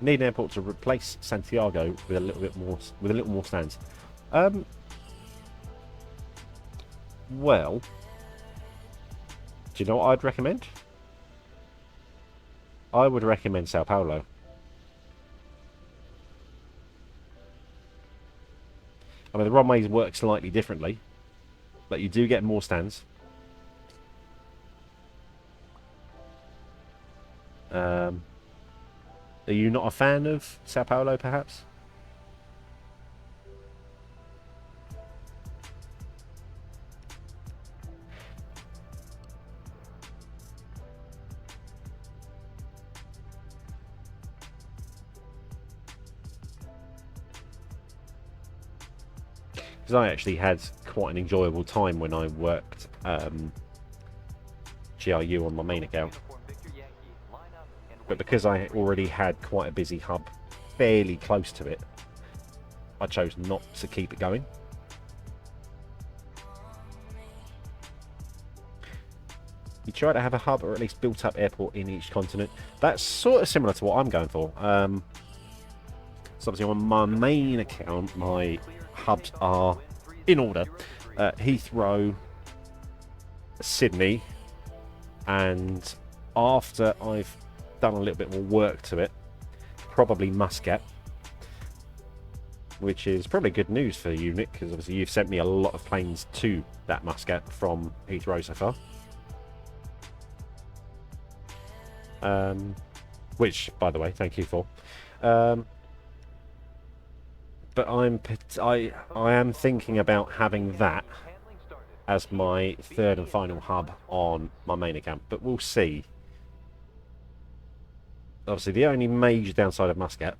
You need an airport to replace Santiago with a little more stands. Well, do you know what I'd recommend? I would recommend Sao Paulo. I mean, the runways work slightly differently, but you do get more stands. Are you not a fan of Sao Paulo, perhaps? Because I actually had quite an enjoyable time when I worked GRU on my main account. But because I already had quite a busy hub fairly close to it, I chose not to keep it going. You try to have a hub or at least built up airport in each continent. That's sort of similar to what I'm going for. So obviously on my main account, my hubs are in order. Heathrow, Sydney, and after I've done a little bit more work to it, probably Muscat, which is probably good news for you, Nick, because obviously you've sent me a lot of planes to that Muscat from Heathrow so far. Which, by the way, thank you for. But I am thinking about having that as my third and final hub on my main account, but we'll see. Obviously, the only major downside of Muscat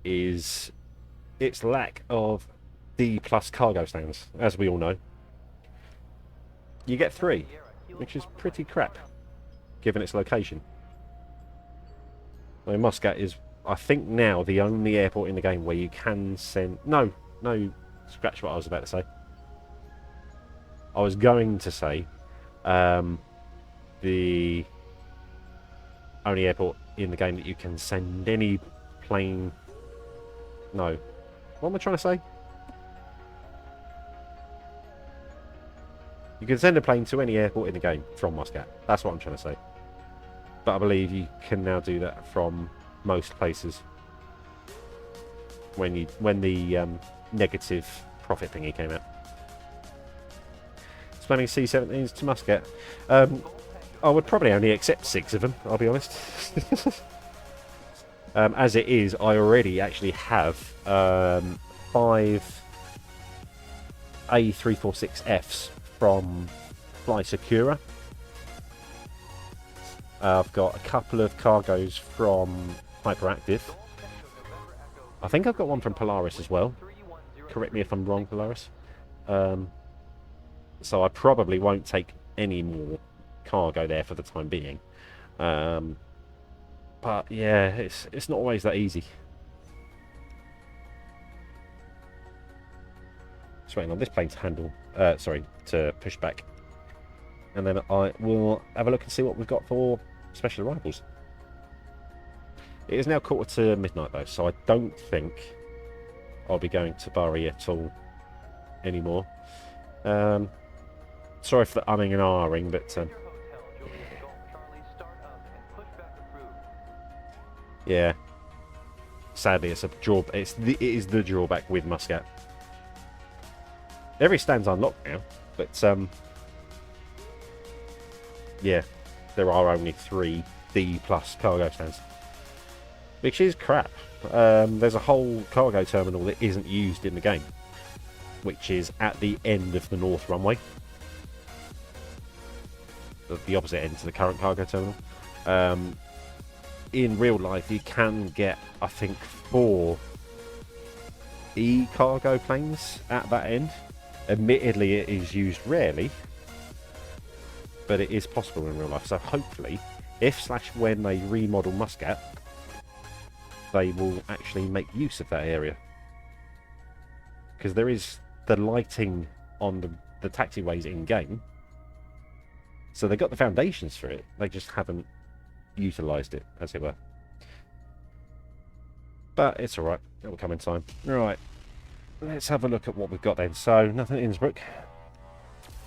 is its lack of D+ cargo stands, as we all know. You get 3, which is pretty crap, given its location. I mean, Muscat is, I think, now the only airport in the game where you can send... No, scratch what I was about to say. I was going to say the only airport in the game that you can send any plane... No. What am I trying to say? You can send a plane to any airport in the game from Muscat. That's what I'm trying to say. But I believe you can now do that from most places when the negative profit thingy came out. Spanning C-17s to Muscat. I would probably only accept 6 of them, I'll be honest. As it is, I already actually have 5 A346Fs from Fly Secura. I've got a couple of cargoes from Hyperactive. I think I've got one from Polaris as well. Correct me if I'm wrong, Polaris. So I probably won't take any more cargo there for the time being. But yeah, it's not always that easy. Just waiting on this plane to handle. To push back. And then I will have a look and see what we've got for special arrivals. It is now 1:45 though, so I don't think I'll be going to Bari at all anymore. Sorry for the umming and ahhing, but yeah, sadly it's a drawback. It is the drawback with Muscat. Every stand's unlocked now, but yeah, there are only 3 D+ cargo stands, which is crap. There's a whole cargo terminal that isn't used in the game, which is at the end of the north runway, the opposite end to the current cargo terminal. In real life, you can get, I think, 4 E-cargo planes at that end. Admittedly, it is used rarely, but it is possible in real life. So hopefully, if/when they remodel Muscat, they will actually make use of that area. Because there is the lighting on the taxiways in-game. So they've got the foundations for it. They just haven't utilised it, as it were. But it's alright. It will come in time. Right. Let's have a look at what we've got then. So, nothing at Innsbruck.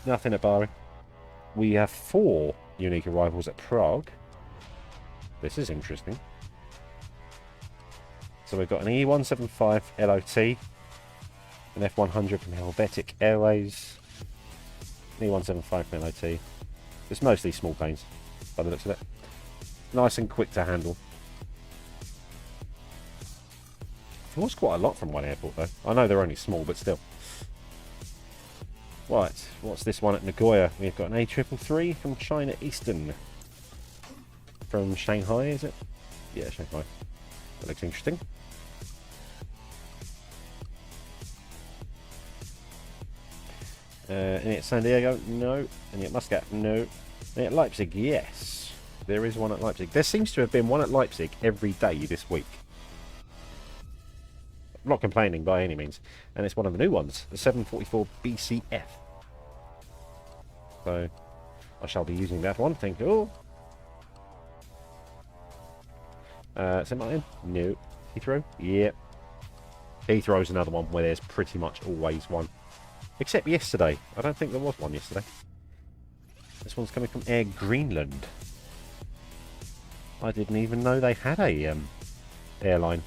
Nothing at Bari. We have 4 unique arrivals at Prague. This is interesting. So we've got an E175 LOT, an F100 from Helvetic Airways, an E175 from LOT. It's mostly small planes, by the looks of it. Nice and quick to handle. It was quite a lot from one airport though. I know they're only small, but still. Right, what's this one at Nagoya? We've got an A333 from China Eastern. From Shanghai, is it? Yeah, Shanghai. That looks interesting. Any at San Diego? No. Any at Muscat? No. Any at Leipzig? Yes. There is one at Leipzig. There seems to have been one at Leipzig every day this week. I'm not complaining by any means. And it's one of the new ones, the 744 BCF. So I shall be using that one, thank you. St. Martin? No. Heathrow? Yep. Heathrow's another one where there's pretty much always one. Except yesterday. I don't think there was one yesterday. This one's coming from Air Greenland. I didn't even know they had a airline.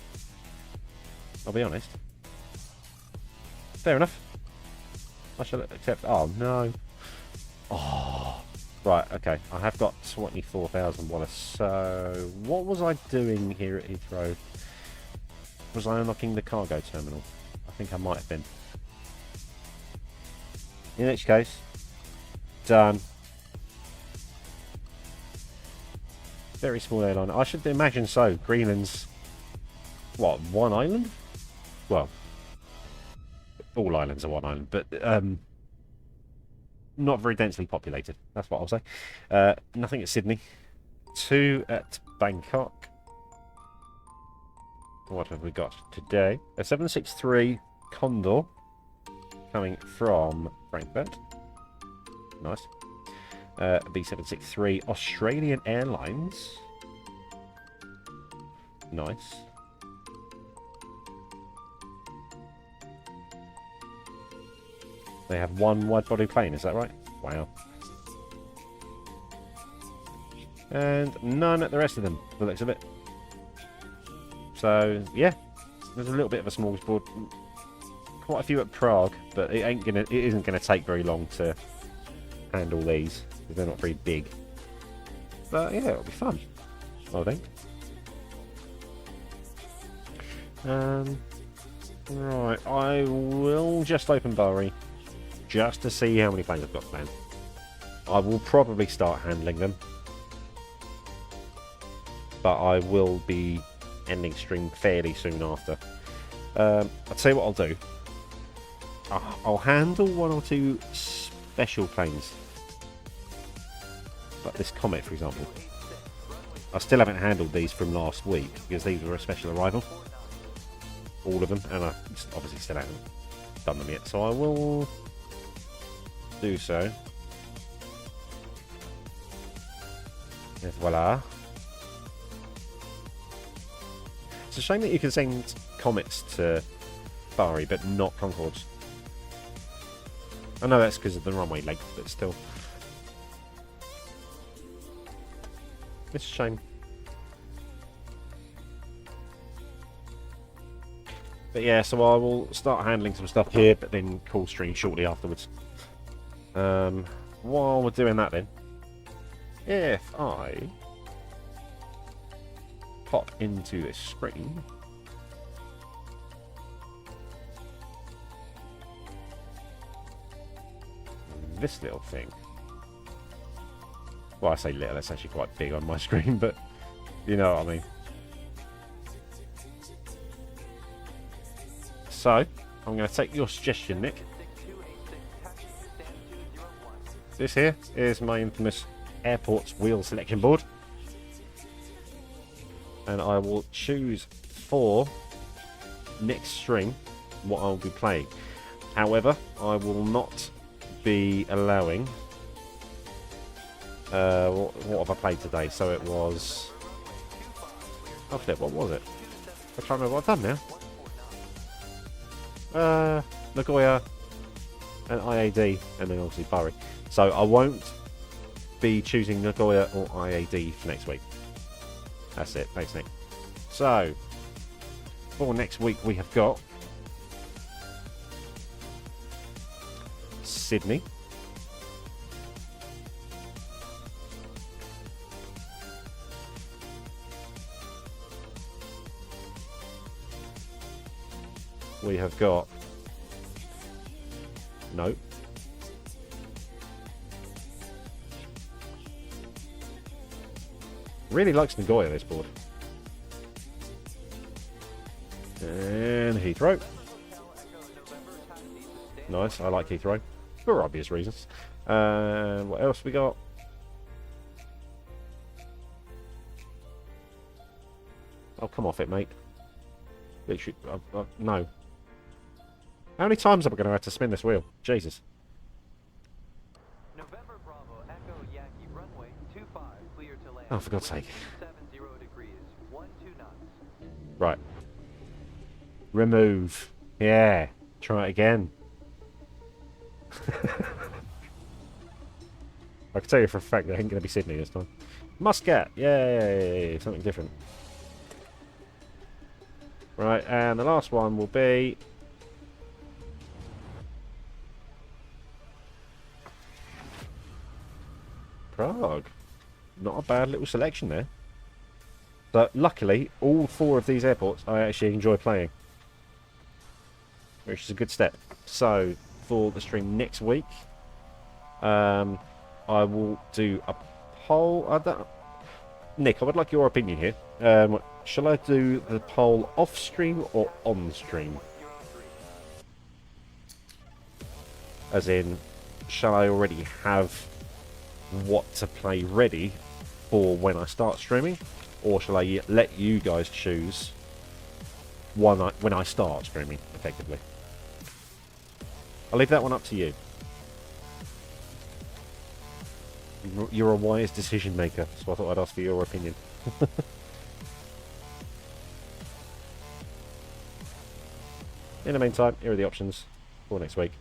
I'll be honest. Fair enough. I shall accept. Oh, no. Oh. Right, okay. I have got 24,000 wallets. So, what was I doing here at Heathrow? Was I unlocking the cargo terminal? I think I might have been. In which case, done. Very small airline. I should imagine so. Greenland's, what, one island? Well, all islands are one island, but not very densely populated. That's what I'll say. Nothing at Sydney. 2 at Bangkok. What have we got today? A 763 Condor coming from Frankfurt. Nice. B763 Australian Airlines. Nice. They have one wide-body plane, is that right? Wow. And none at the rest of them, by the looks of it. So, yeah. There's a little bit of a smorgasbord. Quite a few at Prague, but it isn't gonna take very long to handle these. They're not very big. But yeah, it'll be fun, I think. Right, I will just open Bahri just to see how many planes I've got planned. I will probably start handling them, but I will be ending stream fairly soon after. I'll tell you what I'll do. I'll handle 1 or 2 special planes. Like this Comet, for example. I still haven't handled these from last week because these were a special arrival. All of them, and I obviously still haven't done them yet, so I will do so. And voila. It's a shame that you can send Comets to Bahri, but not Concords. I know that's because of the runway length, but still. It's a shame. But yeah, so I will start handling some stuff here, but then call stream shortly afterwards. While we're doing that then, if I pop into this screen, this little thing. Well, I say little, that's actually quite big on my screen, but you know what I mean. So, I'm going to take your suggestion, Nick. This here is my infamous airport's wheel selection board. And I will choose for next stream what I'll be playing. However, I will not be allowing... what have I played today? So it was... Oh flip, what was it? I'm trying to remember what I've done now. Nagoya and IAD, and then obviously Bahri. So I won't be choosing Nagoya or IAD for next week. That's it. Thanks, Nick. So for next week we have got Sydney, we have got no. Really likes Nagoya, this board. And Heathrow. Nice, I like Heathrow for obvious reasons. What else we got? Oh, come off it, mate. Literally, no. How many times am I going to have to spin this wheel? Jesus. November Bravo Echo Yankee runway 25 clear to land. Oh, for God's sake. 70 degrees, 12 knots. Right. Remove. Yeah. Try it again. I can tell you for a fact that ain't going to be Sydney this time. Muscat. Yay. Something different. Right, and the last one will be... Prague. Not a bad little selection there. But luckily, all 4 of these airports I actually enjoy playing. Which is a good step. So, for the stream next week, I will do a poll. Nick, I would like your opinion here. Shall I do the poll off stream or on stream? As in, shall I already have what to play ready for when I start streaming? Or shall I let you guys choose when I start streaming, effectively? I'll leave that one up to you. You're a wise decision maker, so I thought I'd ask for your opinion. In the meantime, here are the options for next week.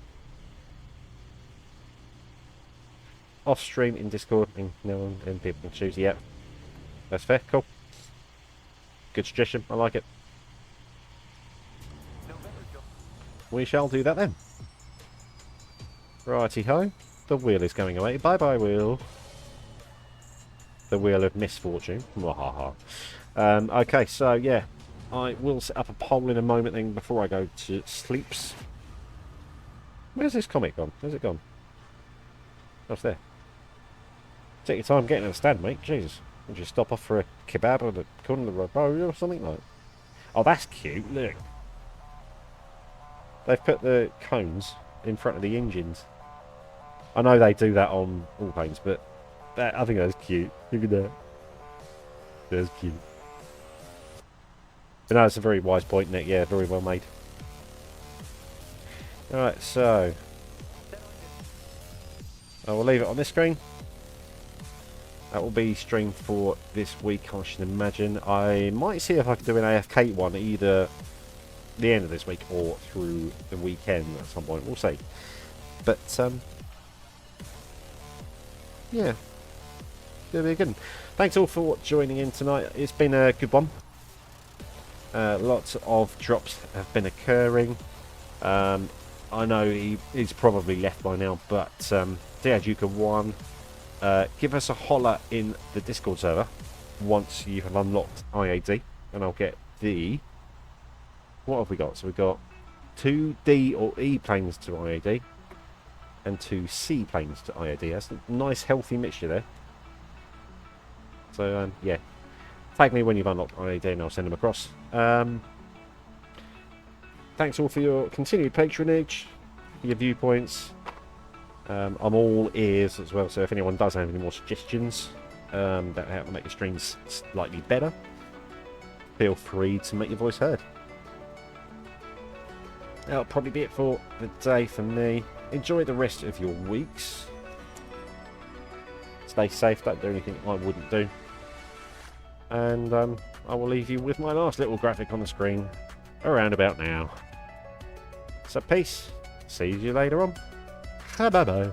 Off stream in Discord, and people can choose. Yep, that's fair. Cool. Good suggestion. I like it. We shall do that then. Righty ho. The wheel is going away. Bye bye, wheel. The wheel of misfortune. Okay, so yeah, I will set up a poll in a moment then before I go to sleeps. Where's this comic gone? Where's it gone? Oh, it's there. Take your time getting to the stand, mate. Jesus. Would you stop off for a kebab or a corner of a row or something like that? Oh, that's cute. Look. They've put the cones in front of the engines. I know they do that on all planes, but I think that's cute. Look at that. That's cute. But no, it's a very wise point, Nick. Yeah, very well made. Alright, so I will leave it on this screen. That will be streamed for this week, I should imagine. I might see if I can do an AFK one either the end of this week or through the weekend at some point. We'll see. But, yeah. It'll be a good one. Thanks all for joining in tonight. It's been a good one. Lots of drops have been occurring. I know he's probably left by now, but Diaduka1, give us a holler in the Discord server once you have unlocked IAD, and I'll get the... What have we got? So we've got 2 D or E planes to IAD and 2 C planes to IAD. That's a nice healthy mixture there. So yeah, tag me when you've unlocked IAD and I'll send them across. Thanks all for your continued patronage, your viewpoints. I'm all ears as well, so if anyone does have any more suggestions that help make the streams slightly better, feel free to make your voice heard. That'll probably be it for the day for me. Enjoy the rest of your weeks. Stay safe, don't do anything I wouldn't do. And I will leave you with my last little graphic on the screen around about now. So peace. See you later on. Bye bye.